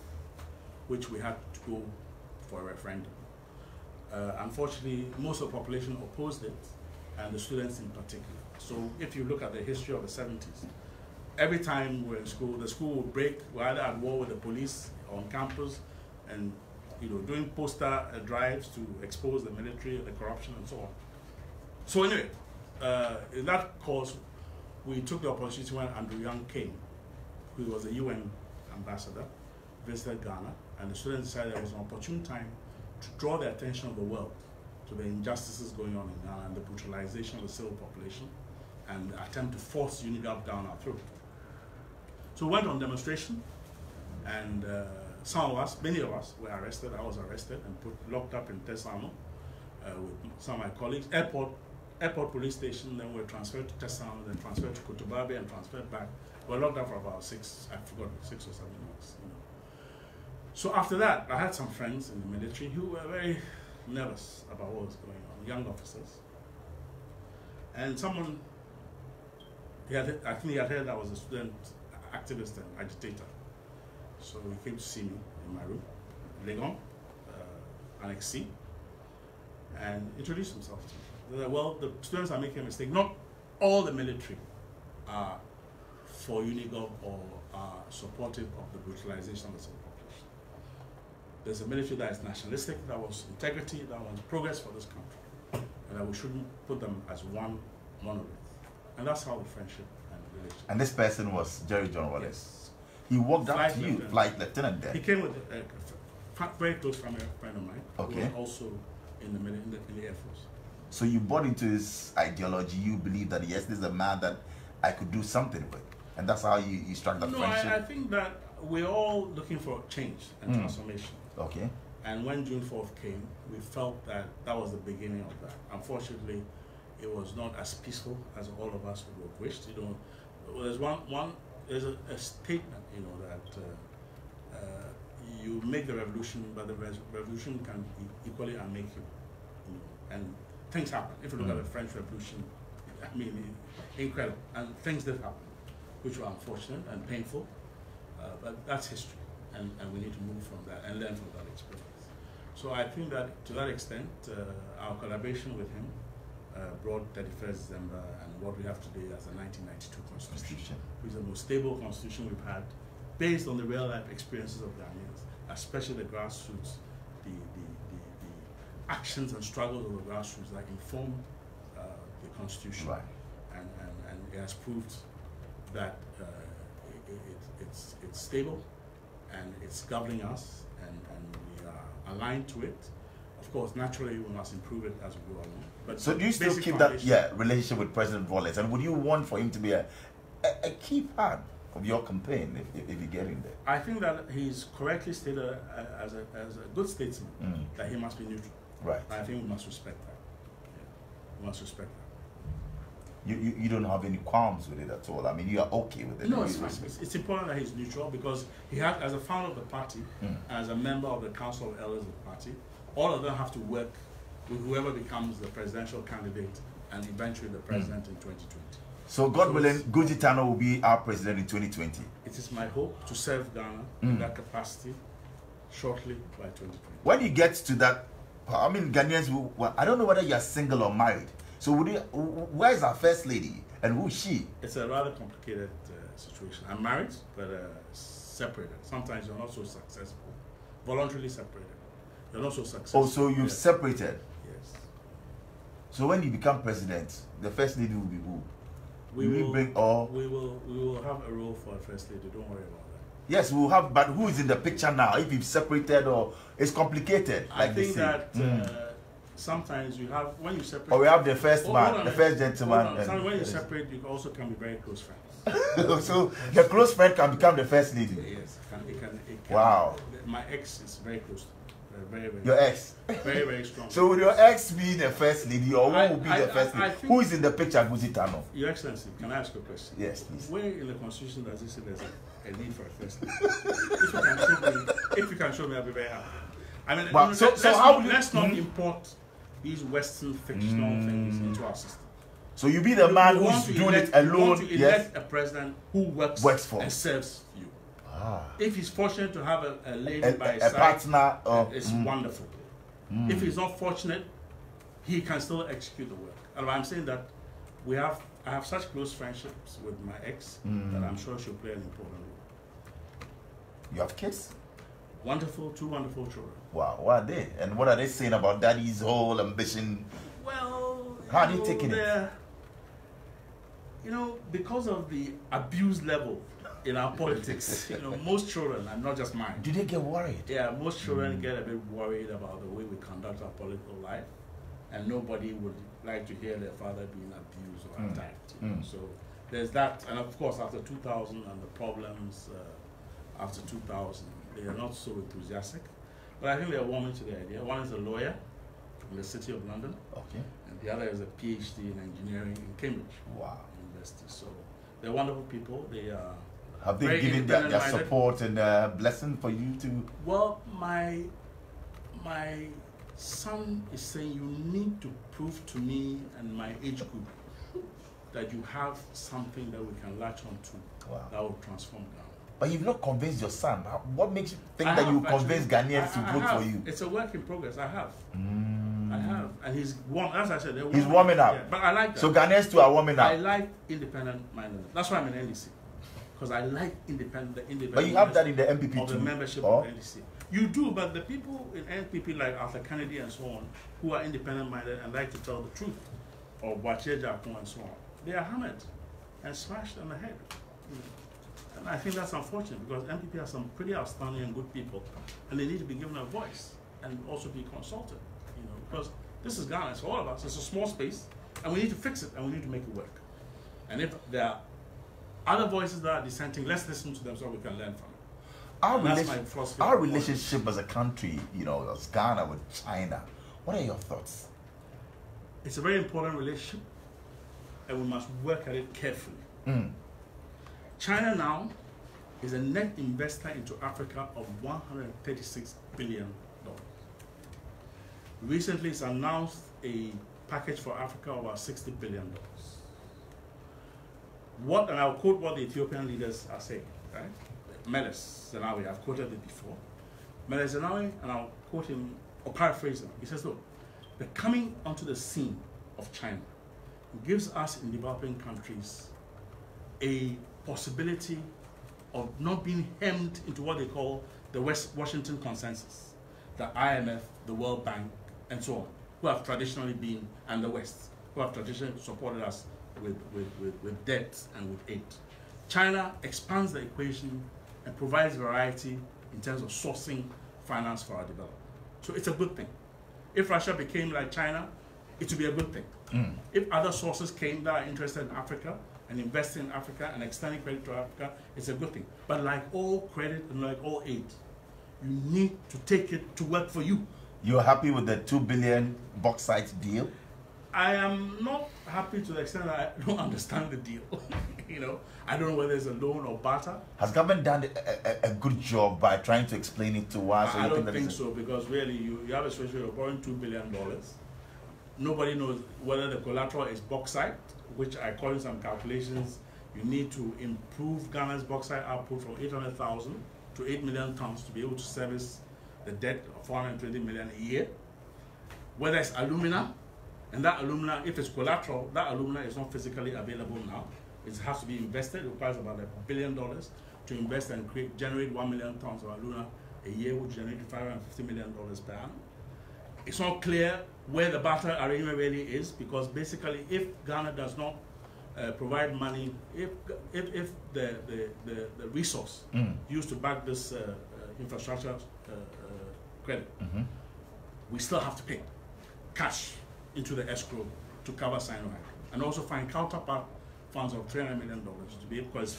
which we had to go for a referendum. Unfortunately, most of the population opposed it, and the students in particular. So if you look at the history of the 70s, every time we're in school, the school would break. We're either at war with the police on campus and doing poster drives to expose the military, the corruption, and so on. So anyway, in that course, we took the opportunity when Andrew Young came, who was a UN ambassador, visited Ghana, and the students decided there was an opportune time to draw the attention of the world to the injustices going on in Ghana and the brutalization of the civil population and the attempt to force UNIGOV down our throat. So we went on demonstration, and some of us, many of us, were arrested. I was arrested and locked up in Tesano with some of my colleagues. Airport police station, then we were transferred to Tesano, then transferred to Kotobabe, and transferred back. We were locked up for about 6 or 7 months. So after that, I had some friends in the military who were very nervous about what was going on, young officers. And someone, I think he had heard I was a student activist and agitator. So he came to see me in my room, Legon, Annex C, and introduced himself to me. He said, well, the students are making a mistake. Not all the military are for UNIGOV or are supportive of the brutalization of the civil population. There's a military that is nationalistic, that wants integrity, that wants progress for this country, and that we shouldn't put them as one monolith. And that's how the friendship and relationship. And this person was Jerry John Wallace. Yes. He walked up to you, flight lieutenant there. He came with a very close friend of mine, okay, who was also in the Air Force. So you bought into his ideology. You believe that, yes, this is a man that I could do something with. And that's how you struck that friendship? I think that we're all looking for change and transformation. Okay. And when June 4th came, we felt that that was the beginning of that. Unfortunately, it was not as peaceful as all of us would have wished. There's a statement, that you make the revolution, but the revolution can equally unmake you. And things happen. If you look at the French Revolution, I mean, incredible. And things did happen, which were unfortunate and painful, but that's history. And we need to move from that and learn from that experience. So I think that to that extent, our collaboration with him brought 31st December and what we have today as the 1992 Constitution, which is the most stable constitution we've had, based on the real life experiences of Ghanaians, especially the grassroots, the actions and struggles of the grassroots that inform the constitution. Right. And it has proved that it's stable and it's governing us, and we are aligned to it. Of course, naturally, we must improve it as we go along. But so do you still keep that relationship with President Rawlings? And would you want for him to be a key part of your campaign if you get in there? I think that he's correctly stated as a good statesman that he must be neutral. Right. I think we must respect that. Yeah. We must respect that. You don't have any qualms with it at all? I mean, you are okay with it? No, it's fine. It's important that he's neutral because he has, as a founder of the party, as a member of the Council of Elders of the party, all of them have to work with whoever becomes the presidential candidate and eventually the president in 2020. So God willing, Goosie Tandoh will be our president in 2020. It is my hope to serve Ghana in that capacity shortly by 2020. When you get to that, I mean, Ghanaians, I don't know whether you're single or married. So where is our first lady and who is she? It's a rather complicated situation. I'm married, but separated. Sometimes you're not so successful. Voluntarily separated. You're not so successful. Oh, so you've separated? Yes. So when you become president, the first lady will be who? We will have a role for a first lady. Don't worry about that. Yes, we'll have, but who is in the picture now? If you've separated or it's complicated, I think that sometimes you have, when you separate... Or we have the first man, the first gentleman. When you separate, you also can be very close friends. So the close friend can become the first lady? Yes, it can. Wow. My ex is very close to me. very, very. Your ex. Very, very strong. So will your ex be the first lady, or who will be the first lady? Who is in the picture, Goosie Tandoh? Your Excellency, can I ask you a question? Yes, please. Where in the Constitution does it say there's a need for a first lady? If you can show me, I'll be very happy. I mean, But, let's not import these Western fictional things into our system. So you be the man who's doing it alone. You want to elect a president who works for and serves you. Ah. If he's fortunate to have a lady by his side, partner, it's wonderful. If he's not fortunate, he can still execute the work. And I'm saying that I have such close friendships with my ex that I'm sure she'll play an important role. You have kids? Wonderful, 2 wonderful children. Wow, what are they? And what are they saying about daddy's whole ambition? Well, how are they taking it? You know, because of the abuse level in our politics, you know, most children, and not just mine. Do they get worried? Yeah, most children get a bit worried about the way we conduct our political life, and nobody would like to hear their father being abused or attacked. You know? So there's that, and of course after 2000 and the problems after 2000, they are not so enthusiastic. But I think they are warming to the idea. One is a lawyer in the City of London, and the other is a PhD in engineering in Cambridge. Wow. University. So they're wonderful people. They are. Have they given their support and blessing for you to? Well, my son is saying you need to prove to me and my age group that you have something that we can latch on to that will transform Ghana. But you've not convinced your son. What makes you think that you convince Ghanaians to vote for you? It's a work in progress. I have. I have. And he's warm, as I said, he's warming up. Yeah, but I like that. So Ghanaians too are warming up. I like independent mindedness. That's why I'm in NDC. Because I like independent. But you have that in the MPP of too. The membership of NDC. You do, but the people in NPP like Arthur Kennedy and so on, who are independent minded and like to tell the truth, or Boache Jakun and so on, they are hammered and smashed on the head. And I think that's unfortunate because MPP has some pretty outstanding and good people, and they need to be given a voice and also be consulted. You know, because this is Ghana, it's all of us. It's a small space, and we need to fix it and we need to make it work. And if there are other voices that are dissenting, let's listen to them so we can learn from it. Our relationship as a country, you know, as Ghana with China, what are your thoughts? It's a very important relationship, and we must work at it carefully. China now is a net investor into Africa of $136 billion. Recently, it's announced a package for Africa of about $60 billion. And I'll quote what the Ethiopian leaders are saying, right? Meles Zenawi, I've quoted it before. Meles Zenawi, and I'll quote him, or paraphrase him. He says, look, the coming onto the scene of China gives us in developing countries a possibility of not being hemmed into what they call the Washington Consensus, the IMF, the World Bank, and so on, who have traditionally been, and the West, who have traditionally supported us with debt and with aid. China expands the equation and provides variety in terms of sourcing finance for our development. So it's a good thing. If Russia became like China, it would be a good thing. If other sources came that are interested in Africa and investing in Africa and extending credit to Africa, it's a good thing. But like all credit and like all aid, you need to take it to work for you. You're happy with the $2 billion bauxite deal? I am not happy to the extent that I don't understand the deal. You know, I don't know whether it's a loan or barter. Has government done a good job by trying to explain it to us? I don't think so, because really you have a situation of borrowing $2 billion. Nobody knows whether the collateral is bauxite, which according to some calculations, you need to improve Ghana's bauxite output from 800,000 to 8 million tons to be able to service the debt of 420 million a year. Whether it's alumina, and that alumina, if it's collateral, that alumina is not physically available now. It has to be invested. It requires about $1 billion to invest and generate 1 million tons of alumina a year, which generates $550 million per annum. It's not clear where the barter arrangement really is, because basically, if Ghana does not provide money, if the resource used to back this infrastructure credit, we still have to pay cash into the escrow to cover Sinai, and also find counterpart funds of $300 million to be able, because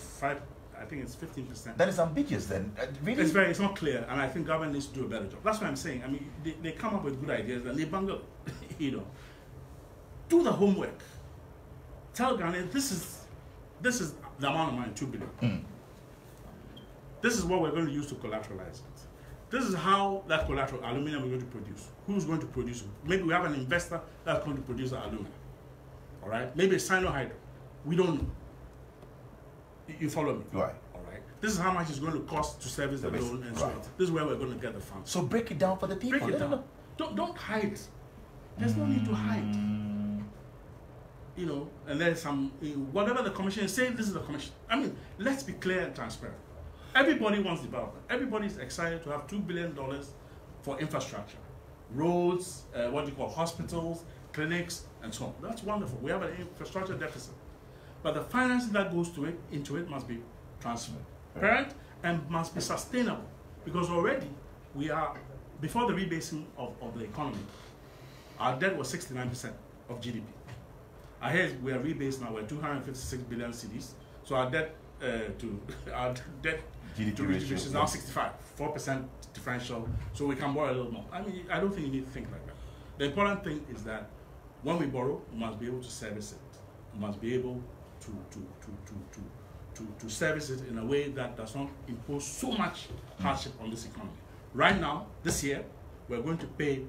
I think it's 15%. That is ambiguous then. Really? It's not clear, and I think government needs to do a better job. That's what I'm saying. I mean, they come up with good ideas and they bungle, do the homework. Tell Ghana this is the amount of money, 2 billion. This is what we're going to use to collateralize it. This is how that collateral aluminum we're going to produce. Who's going to produce it? Maybe we have an investor that's going to produce the aluminum. All right? Maybe it's Sino-Hydro. We don't know. You follow me? Right. All right. This is how much it's going to cost to service the loan and so on. This is where we're going to get the funds. So break it down for the people. Break it down. Don't hide. There's no need to hide. And there's some, whatever the commission is saying, this is the commission. I mean, let's be clear and transparent. Everybody wants development. Everybody's excited to have $2 billion for infrastructure. Roads, hospitals, clinics, and so on. That's wonderful. We have an infrastructure deficit. But the financing that goes into it must be transparent and must be sustainable. Because already we are, before the rebasing of the economy, our debt was 69% of GDP. I hear we are rebased now, we're 256 billion cedis. So our debt to GDP ratio is now 65, 4% differential, so we can borrow a little more. I mean, I don't think you need to think like that. The important thing is that when we borrow, we must be able to service it. We must be able to service it in a way that does not impose so much hardship on this economy. Right now, this year, we're going to pay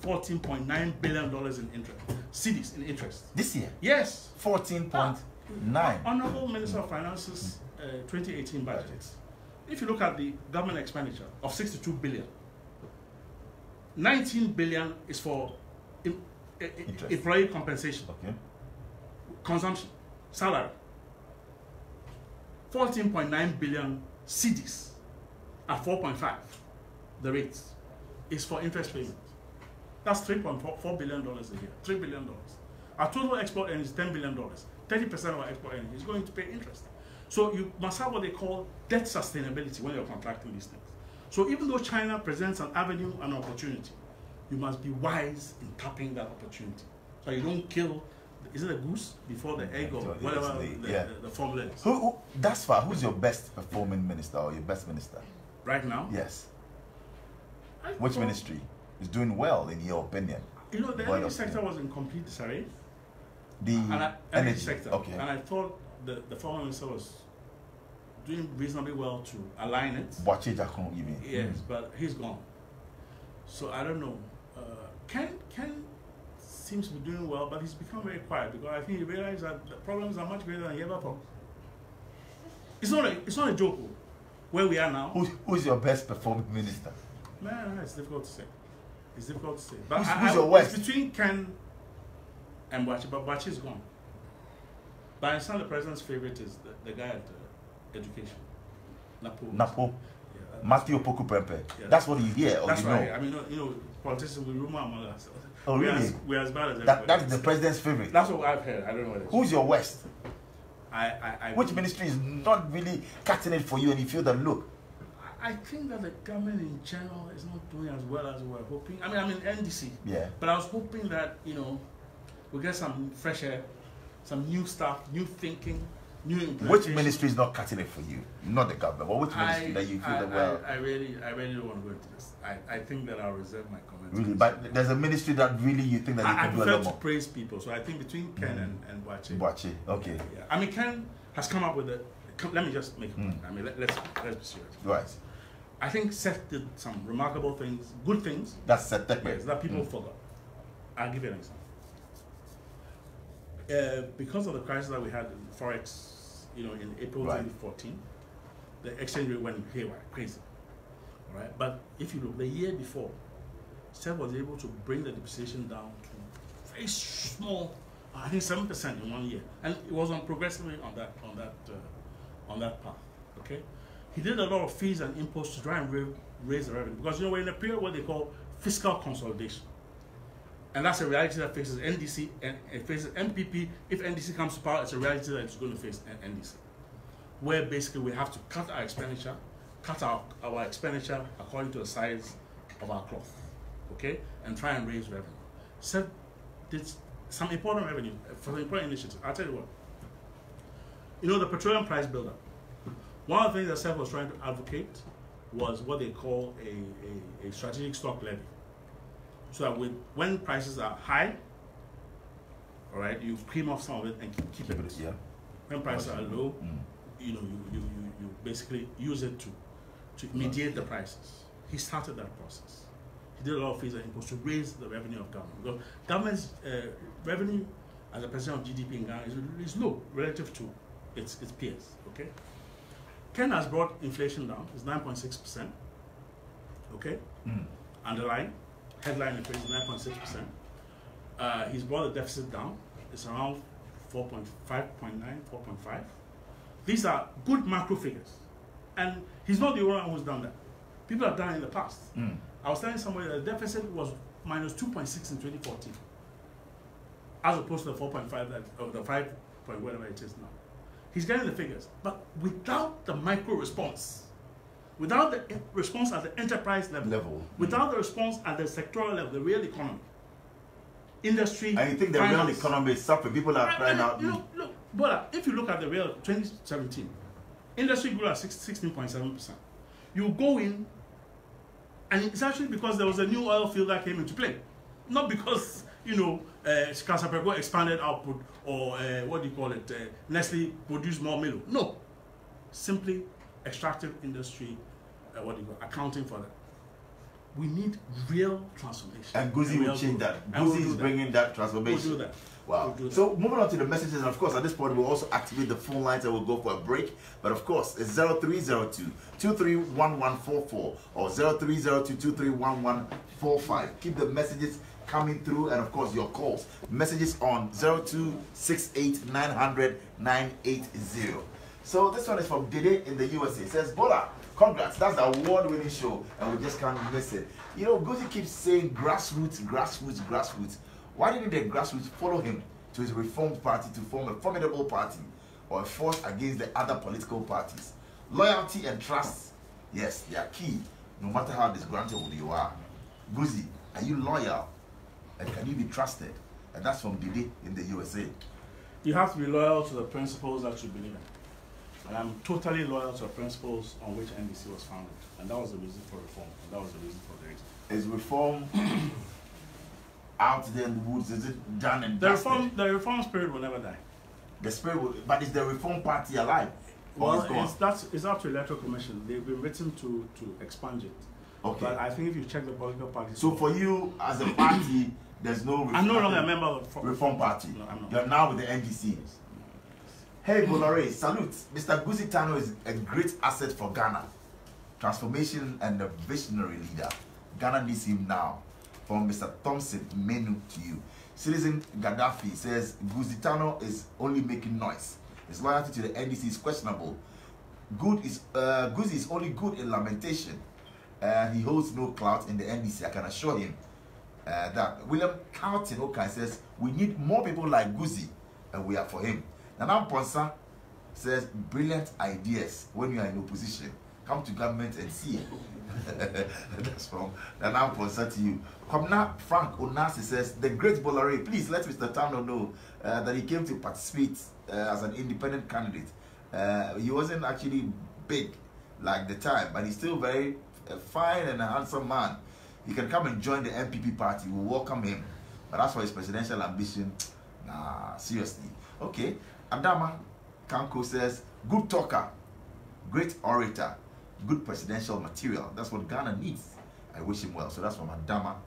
$14.9 billion in interest, cedis in interest. This year? Yes. 14.9. Honorable Minister of Finance's 2018 budget. If you look at the government expenditure of 62 billion, 19 billion is for employee compensation, consumption, salary. 14.9 billion cedis at 4.5, the rates, is for interest payments. That's $3.4 billion a year, $3 billion. Our total export earnings is $10 billion. 30% of our export earnings is going to pay interest. So you must have what they call debt sustainability when you're contracting these things. So even though China presents an avenue and opportunity, you must be wise in tapping that opportunity. So you don't kill, is it a goose before the egg or whatever the formula is? Thus far, who's your best performing minister or your best minister? Right now? Yes. Which ministry is doing well in your opinion? The energy sector was in complete disarray. The energy sector. Okay. And I thought the former minister was doing reasonably well to align it. Boache Jakon, you mean? Yes, but he's gone. So I don't know. Ken seems to be doing well, but he's become very quiet because I think he realized that the problems are much greater than he ever thought. It's not a joke where we are now. Who's your best performing minister? Man, it's difficult to say. It's difficult to say. But who's your worst? It's between Ken and Boache, but Boache is gone. But I understand the president's favorite is the guy at education, Napo. Yeah, Matthew Poku Prempe. Yeah, that's what you hear. That's right. I mean, politicians will rumor among us. Oh, really? We're as bad as everybody. That's the president's favorite. That's what I've heard. I don't know what it is. Who's your worst? Which I ministry is not really cutting it for you and you feel that look? I think that the government in general is not doing as well as we were hoping. I mean NDC. Yeah. But I was hoping that, we get some fresh air, some new stuff, new thinking, new implementation. Which ministry is not cutting it for you? Not the government, but which ministry that you feel that well? I really don't want to go into this. I think that I'll reserve my comments. Really? But there's a ministry that really you think that you can do a lot more? I prefer to praise people, so I think between Ken and Boache. Boache, okay. Yeah. I mean, Ken has come up with let me just make a point. I mean, let's be serious. Right. I think Seth did some remarkable things, good things. That's Seth Tekpe. Yes, that people forgot. I'll give you an example. Because of the crisis that we had in Forex, in April 2014, the exchange rate went haywire, crazy. All right, but if you look, the year before, Seth was able to bring the depreciation down to very small, I think 7% in 1 year, and it was on progressively on that path. Okay, he did a lot of fees and imposts to try and raise the revenue because we're in a period what they call fiscal consolidation. And that's a reality that faces NDC and it faces MPP. If NDC comes to power, it's a reality that it's going to face NDC. Where basically we have to cut our expenditure, cut our expenditure according to the size of our cloth, okay? And try and raise revenue. So did some important revenue, for the important initiatives. I'll tell you what. The petroleum price buildup One of the things that SEC was trying to advocate was what they call a strategic stock levy. So that when prices are high, all right, you cream off some of it and keep it. Yeah. When prices are low, you know, you basically use it to mediate the prices. He started that process. He did a lot of fees and imposts to raise the revenue of government. Because government's revenue as a percent of GDP in Ghana is low relative to its peers. Okay. Ken has brought inflation down. It's 9.6%. Okay. Underlying headline inflation is 9.6%. He's brought the deficit down. It's around 4.5, 4.5. These are good macro figures. And he's not the only one who's done that. People have done it in the past. I was telling somebody that the deficit was minus 2.6 in 2014, as opposed to the 4.5 or the 5 point whatever it is now. He's getting the figures, but without the micro response, without the response at the enterprise level. Without the response at the sectoral level, the real economy, industry. And you think the real economy is suffering? People are crying out. Look, Bola, if you look at the real 2017, industry grew at 16.7%. You go in, and it's actually because there was a new oil field that came into play, not because Casapeco expanded output or what do you call it, Nestle produced more Milo. No, simply extractive industry, accounting for that. We need real transformation. And Goosie will change that. Goosie is bringing that transformation. We'll do that. Wow. So moving on to the messages, and of course at this point we'll also activate the phone lines and we'll go for a break. But of course it's 0302-231144 or 0302-231145. Keep the messages coming through, and of course your calls. Messages on 0268-900-980. So this one is from Dede in the USA. It says, Bola, congrats, that's the award-winning show and we just can't miss it. You know, Goosie keeps saying grassroots, grassroots, grassroots. Why didn't the grassroots follow him to his reformed party to form a formidable party or a force against the other political parties? Loyalty and trust, yes, they are key, no matter how disgruntled you are. Goosie, are you loyal? And can you be trusted? And that's from Dede in the USA. You have to be loyal to the principles that you believe in. And I'm totally loyal to the principles on which NDC was founded. And that was the reason for reform. And that was the reason for the reason. Is reform out there in the woods? Is it done and dusted? The reform spirit will never die. The spirit will, but is the reform party alive? Well, it's up to electoral commission. They've been written to expunge it. Okay. But I think if you check the political parties. So for you as a party, there's no reform. I'm no longer a member of the reform party. No, I'm not. You're now with the NDC. Yes. Hey, Bola, salute. Mr. Goosie Tandoh is a great asset for Ghana. Transformation and a visionary leader. Ghana needs him now. From Mr. Thompson, menu to you. Citizen Gaddafi says Goosie Tandoh is only making noise. His loyalty to the NDC is questionable. Goosie is only good in lamentation. He holds no clout in the NDC. I can assure him that. William Carlton says we need more people like Goosie, and we are for him. Nana Ponsa says brilliant ideas when you are in opposition. Come to government and see. That's from Nana Ponsa to you. Komna Frank Onasi says the great Bola, please let Mr. Tandoh know that he came to participate as an independent candidate. He wasn't actually big like the time, but he's still very fine and a handsome man. He can come and join the MPP party. We'll welcome him. But as for his presidential ambition, nah, seriously. Okay. Adama Kanko says, good talker, great orator, good presidential material. That's what Ghana needs. I wish him well. So that's from Adama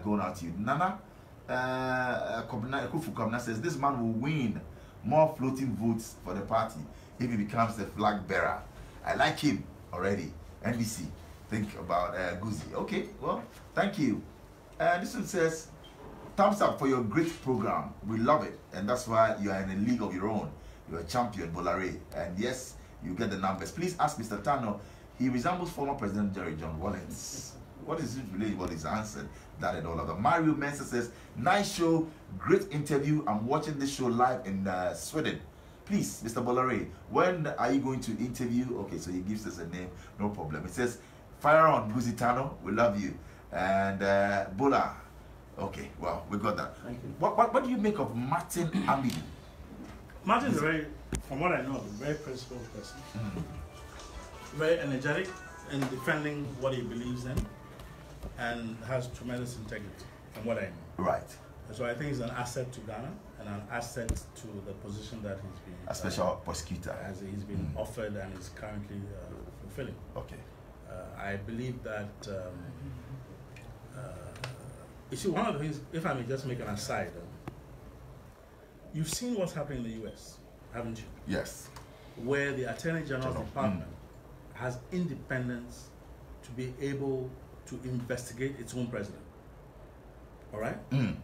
going out to you. Nana Kufu Komna says, this man will win more floating votes for the party if he becomes the flag bearer. I like him already. NBC. Think about Goosie. Okay, well, thank you. This one says, thumbs up for your great program. We love it. And that's why you are in a league of your own. You're a champion, Bola. And yes, you get the numbers. Please ask Mr. Tandoh. He resembles former President Jerry John Rawlings. What is it really? What is answered? That and all of that. Mario Mensa says, nice show, great interview. I'm watching this show live in Sweden. Please, Mr. Bola, when are you going to interview? Okay, so he gives us a name. No problem. It says, fire on, Goosie Tandoh. We love you. And Bola. Okay, well, we got that. Thank you. What do you make of Martin Amidi? Martin is from what I know, a very principled person. very energetic in defending what he believes in, and has tremendous integrity, from what I know. Right. And so I think he's an asset to Ghana and an asset to the position that he's been a special prosecutor as he's been offered and is currently fulfilling. Okay. I believe that you see, one of the things, if I may just make an aside, you've seen what's happening in the US, haven't you? Yes. Where the Attorney General's Department has independence to be able to investigate its own president. All right? And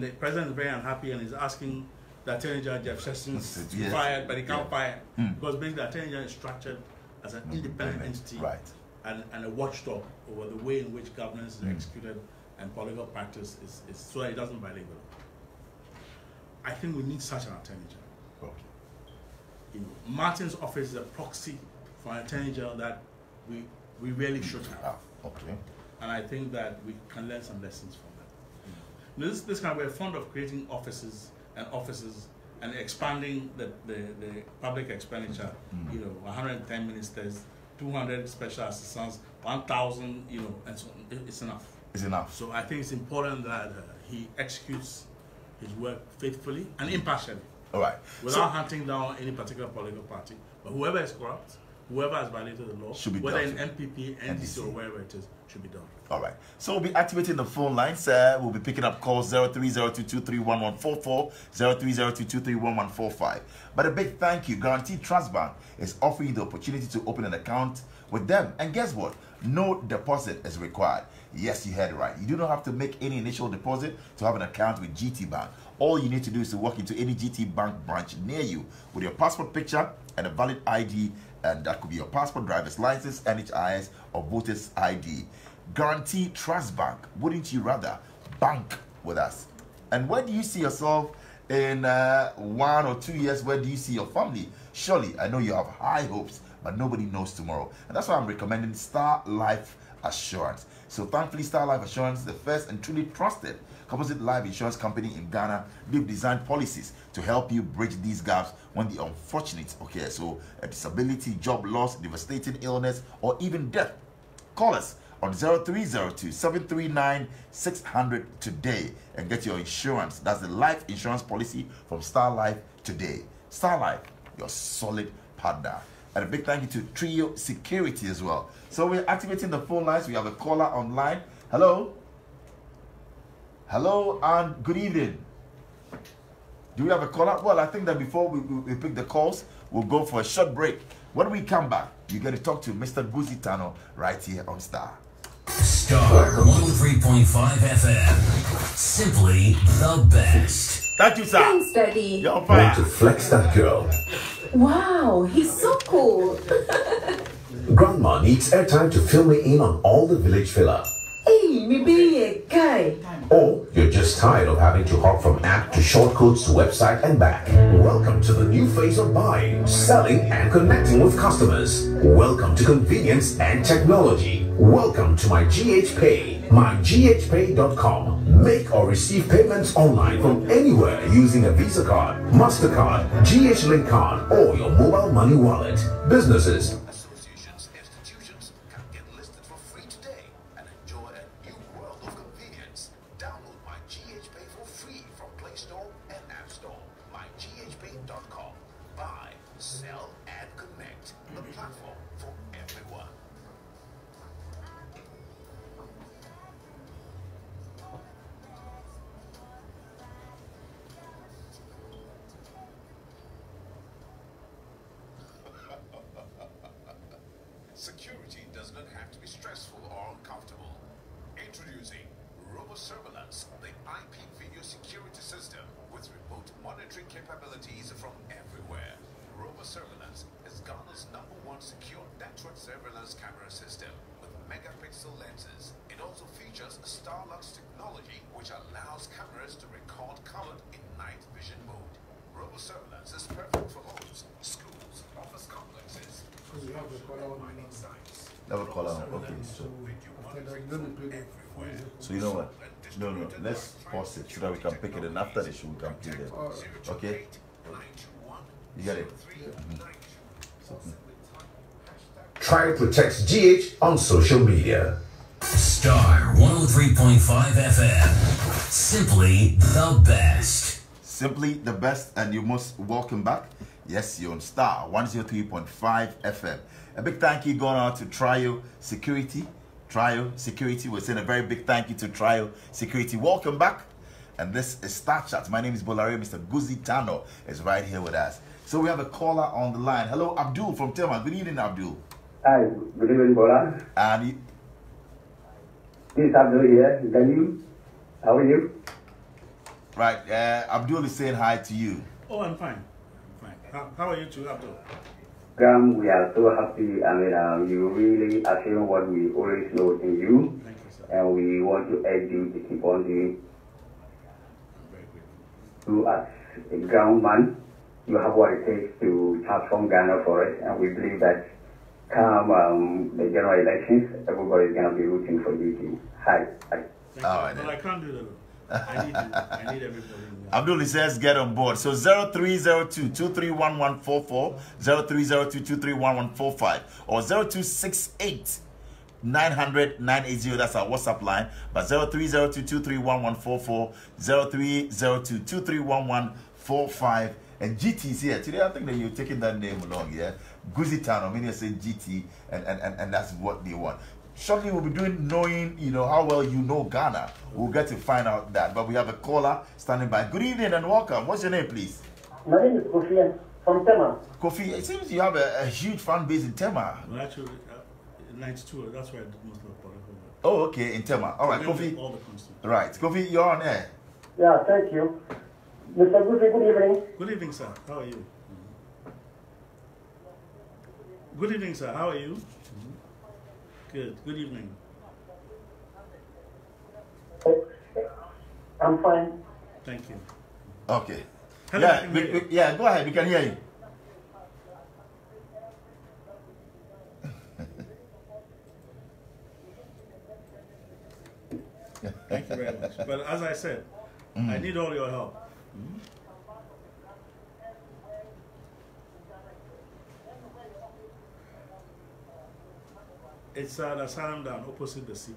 the president is very unhappy and is asking the Attorney General Jeff Sessions to be fired, but he can't fire because basically the Attorney General is structured as an independent entity, right, and a watchdog over the way in which governance is executed and political practice is so that it doesn't violate the law. I think we need such an Attorney General. Okay. You know, Martin's office is a proxy for an Attorney General that we really should have. Okay. And I think that we can learn some lessons from that. This kind of, we're fond of creating offices and expanding the public expenditure. You know, 110 ministers, 200 special assistants, 1,000. You know, and so it's enough. It's enough. So I think it's important that he executes his work faithfully and impartially. All right. Without hunting down any particular political party, but whoever is corrupt, whoever has violated the law, should be whether dealt in MPP, NDC, or wherever it is, should be done. All right. So we'll be activating the phone lines. We'll be picking up calls 0302231144, 0302231145. But a big thank you. Guaranteed Trust Bank is offering you the opportunity to open an account with them. And guess what? No deposit is required. Yes, you heard it right. You do not have to make any initial deposit to have an account with GT Bank. All you need to do is to walk into any GT Bank branch near you with your passport picture and a valid ID, and that could be your passport, driver's license, NHIS, or voter's ID. Guaranteed Trust Bank. Wouldn't you rather bank with us? And where do you see yourself in 1 or 2 years? Where do you see your family? Surely, I know you have high hopes, but nobody knows tomorrow. And that's why I'm recommending Star Life Assurance. So thankfully, Star Life Assurance is the first and truly trusted composite life insurance company in Ghana. They've designed policies to help you bridge these gaps when the unfortunate occurs. So a disability, job loss, devastating illness, or even death. Call us on 0302-739-600 today and get your insurance. That's the life insurance policy from Star Life today. Star Life, your solid partner. And a big thank you to Trio Security as well. So we're activating the phone lines. We have a caller online. Hello? Hello and good evening. Do we have a caller? Well, I think that before we pick the calls, we'll go for a short break. When we come back, you get to talk to Mr. Goosie Tandoh right here on Star. Star 103.5 FM. Simply the best. Thank you, sir. Thanks, Daddy. You're fine. Want to flex that girl? Wow, he's so cool. Grandma needs airtime to fill me in on all the village filler. Hey, maybe a guy. Or you're just tired of having to hop from app to shortcodes to website and back. Welcome to the new phase of buying, selling, and connecting with customers. Welcome to convenience and technology. Welcome to my GH Pay, myghpay.com. Make or receive payments online from anywhere using a Visa card, MasterCard, GH Link card, or your mobile money wallet. Businesses, associations, institutions can get listed for free today and enjoy a new world of convenience. Download my GH Pay for free from Play Store and App Store. myghpay.com. Buy, sell, and connect. The platform for everyone. Security does not have to be stressful or uncomfortable. Introducing RoboSurveillance, the IP video security system with remote monitoring capabilities from everywhere. RoboSurveillance is Ghana's #1 secure network surveillance camera system with megapixel lenses. It also features StarLux technology, which allows cameras to record color in night vision mode. RoboSurveillance is perfect for homes, schools, office complexes. Never call out. Okay, so you know what? No, let's pause it so that we can pick it, and after the show we can play it. Okay? You get it? So, Try to text GH on social media. Star 103.5 FM. Simply the best. Simply the best, and you're most welcome back. Yes, you're on Star 103.5 FM. A big thank you going out to Trio Security. Trio Security, we're saying a very big thank you to Trio Security. Welcome back. And this is StarrChat. My name is Bola. Mr. Goosie Tandoh is right here with us. So we have a caller on the line. Hello, Abdul from Tema. Good evening, Abdul. Hi, good evening, Bola. And This is Abdul here. Daniel, how are you? right, Abdul is saying hi to you. Oh, I'm fine. I'm fine. How are you too, Abdul? We are so happy. I mean, you really are showing what we always know in you. Thank you, sir. And we want to urge you to keep on doing. I'm very grateful. You as a ground man, you have what it takes to transform Ghana for us. And we believe that come the general elections, everybody's going to be rooting for you too. Hi. Thank you. All right, But then. I can't do that alone. I need everybody. Abdul says get on board. So 0302-231144, 0302-231145, or 0268 900-980. That's our WhatsApp line. But 0302-231144, 0302-231145. And GT is here. Today I think that you're taking that name along, yeah? Goosie Tandoh, many say GT, and that's what they want. Shortly we'll be doing knowing, how well you know Ghana. We'll get to find out that. But we have a caller standing by. Good evening and welcome. What's your name, please? My name is Kofi from Tema. Kofi, it seems you have a huge fan base in Tema. Well, actually, 92, that's where I did most of the political work. Oh, okay, in Tema. All right, Kofi. All the constituents. Right, Kofi, you're on air. Yeah, thank you. Mr. Goosie, good evening. Good evening, sir. How are you? Good evening, sir. How are you? Good. Good evening. I'm fine. Thank you. Okay. Hello, I can hear you. Yeah, go ahead. We can hear you. Thank you very much. But as I said, I need all your help. It's at Asylum Down, opposite the CPP.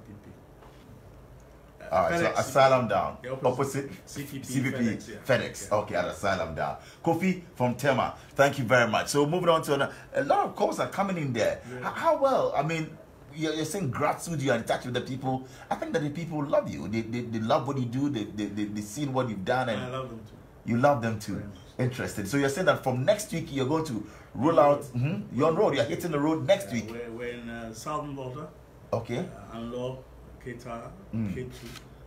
All right, so FedEx, Asylum Down, Yeah, opposite CPP, CPP, FedEx, yeah. FedEx. Yeah. Okay, at Asylum Down. Kofi from Tema, thank you very much. So moving on to a lot of calls are coming in there. Yeah. How well? I mean, you're saying grassroots, you're in touch with the people. I think that the people love you. They love what you do. They seen what you've done, and I love them too. you love them too. Very much. Interested. So you're saying that from next week you're going to roll out. You're on road. You're hitting the road next week. We're in Southern Volta, Okay. Anlo, Keita, K2,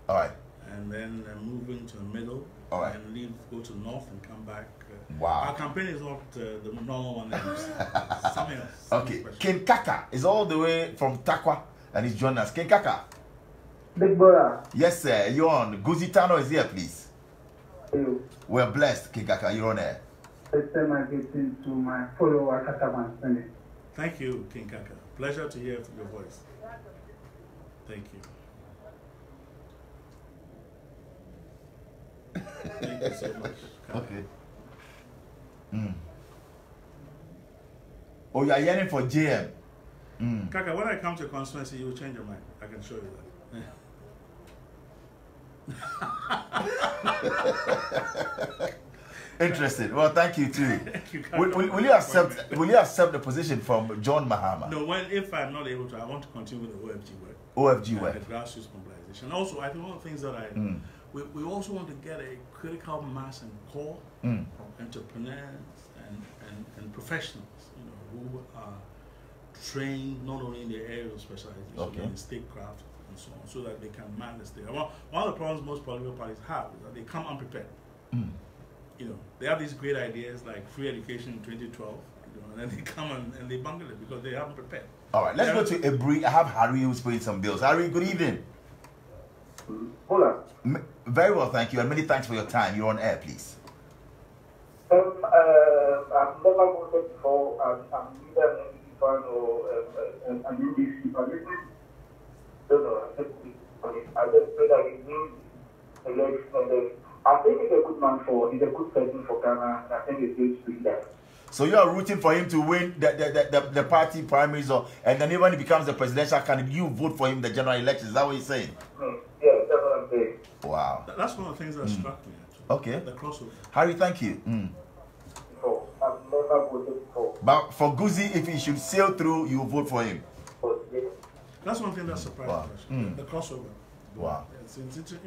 All right. and then moving to the middle, All right. and go to north and come back. Wow. Our campaign is not the normal one that you see. Something else. Okay. something special. King Kaka is all the way from Takwa and he's joining us. King Kaka. Big Bola. Yes, sir. You're on. Goosie Tandoh is here, please. You. We're blessed, King Kaka. You're on air. First time I get into my follower, Kataman Sunday. Thank you, King Kaka. Pleasure to hear your voice. Thank you. Thank you so much. Kaka. Okay. Oh, you're yearning for JM. Kaka, when I come to a constituency, you will change your mind. I can show you that. Interested. Well, thank you too. Thank you, Kaka. Will you accept the position from John Mahama? No, if I'm not able to, I want to continue with the OFG work. OFG And work. the grassroots mobilization. Also, I think one of the things that we also want to get a critical mass and core entrepreneurs and professionals, who are trained not only in the area of specialization, but in statecraft and so on, so that they can man the state. One of the problems most political parties have is that they come unprepared. They have these great ideas like free education in 2012, and then they come and they bungle it because they haven't prepared. All right, let's go to Ebri. I have Harry who's paying some bills. Harry, good evening. Bola. Very well, thank you, and many thanks for your time. You're on air, please. I've never voted before. I'm neither an NDC fan or an UDC fan. I just pray that we win the election. I think he's a good man he's a good person for Ghana, and I think it's going to be that. So you are rooting for him to win the party primaries, and then when he becomes the presidential candidate, you vote for him in the general elections. Is that what you're saying? Yeah, that's what I'm saying. Wow. That's one of the things that struck me, actually. Okay. The crossover. Harry, thank you. Before. I've never voted before. But for Goosie, if he should sail through, you will vote for him. That's one thing that surprised Wow. me, actually. The crossover. Wow. It's interesting.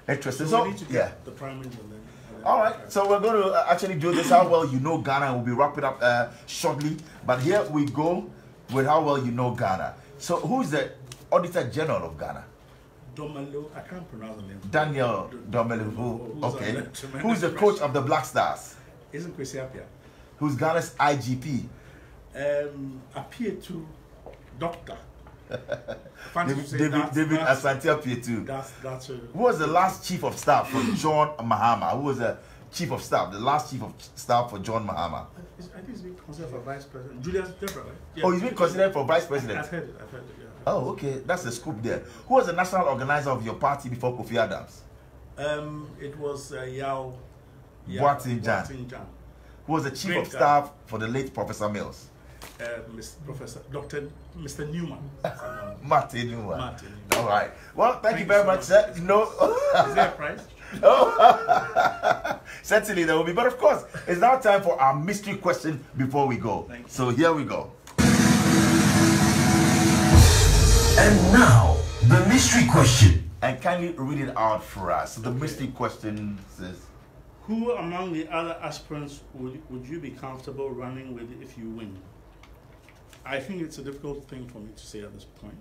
Interesting. So So, we need to get yeah. the primaries and then. All right, so we're going to actually do this, how well you know Ghana, and we'll be wrapping up shortly. But here we go with how well you know Ghana. So who's the Auditor General of Ghana? Domelo, I can't pronounce the name. Daniel Domelo. Okay. Who's the coach of the Black Stars? Isn't Kwesi Appiah? Who's Ghana's IGP? Appear to Doctor. David Asante Apietu. That's Who was the last chief of staff for John Mahama? Who was the chief of staff, the last chief of staff for John Mahama? I think he's being considered for vice president. Julius Debra, right? Yeah. Oh, he's been considered for vice president. I've heard it, yeah. Oh, okay. That's the scoop there. Who was the national organizer of your party before Kofi Adams? It was Yao Boatin Jan. Who was the chief of staff for the late Professor Mills? Mr. Newman. Martin Newman. All right. Well, thank you very much, sir. No. Is there a prize? Oh. Certainly there will be. But of course, it's now time for our mystery question before we go. So here we go. And now, the mystery question. And kindly read it out for us. So the mystery question says, who among the other aspirants would you be comfortable running with if you win? I think it's a difficult thing for me to say at this point.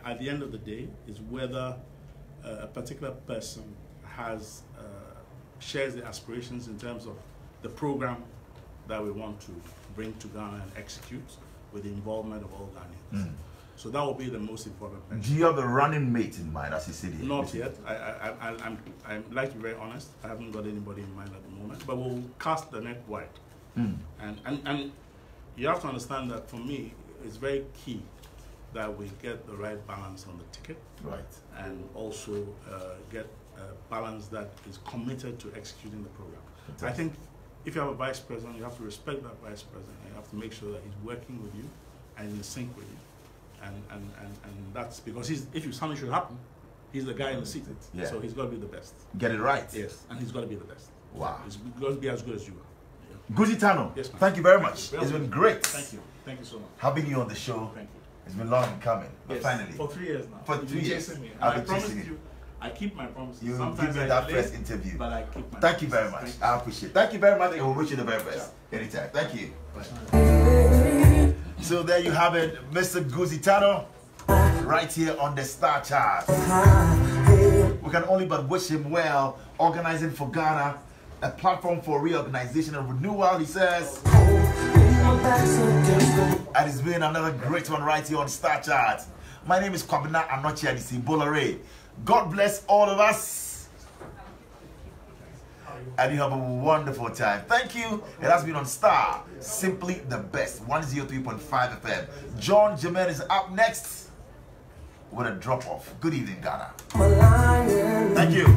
At the end of the day, is whether a particular person has shares the aspirations in terms of the program that we want to bring to Ghana and execute with the involvement of all Ghanaians. So that will be the most important thing. Do you have a running mate in mind, as you said here? Not yet. I'd like to be very honest. I haven't got anybody in mind at the moment, but we'll cast the net wide. And you have to understand that for me, it's very key that we get the right balance on the ticket. Right. And also get a balance that is committed to executing the program. Fantastic. I think if you have a vice president, you have to respect that vice president. And you have to make sure that he's working with you and in sync with you. And that's because if something should happen, he's the guy in the seat. Yeah. So he's got to be the best. Get it right. Yes, and he's got to be the best. Wow. He's got to be as good as you are. Goosie Tandoh, yes, ma'am. Thank you very much. It's been great. Thank you. Thank you so much. Having you on the show. Thank you. It's been long in coming, but yes, finally. For 3 years now. For 3 years. Me. I promised you. I keep my promises. You Sometimes give me that first interview. But I keep my Thank you very much. I appreciate it. Thank you very much. I will wish you the very best. Anytime. Thank you. Bye. So there you have it, Mr. Goosie Tandoh, right here on the StarrChat. We can only but wish him well, organizing for Ghana, a platform for reorganization and renewal, he says. And it's been another great one right here on StarrChat. My name is Kwabena Anochia DC Bola. God bless all of us. And you have a wonderful time. Thank you. It has been on Star, simply the best, 103.5 FM. John Jermaine is up next with a drop-off. Good evening, Ghana. Thank you.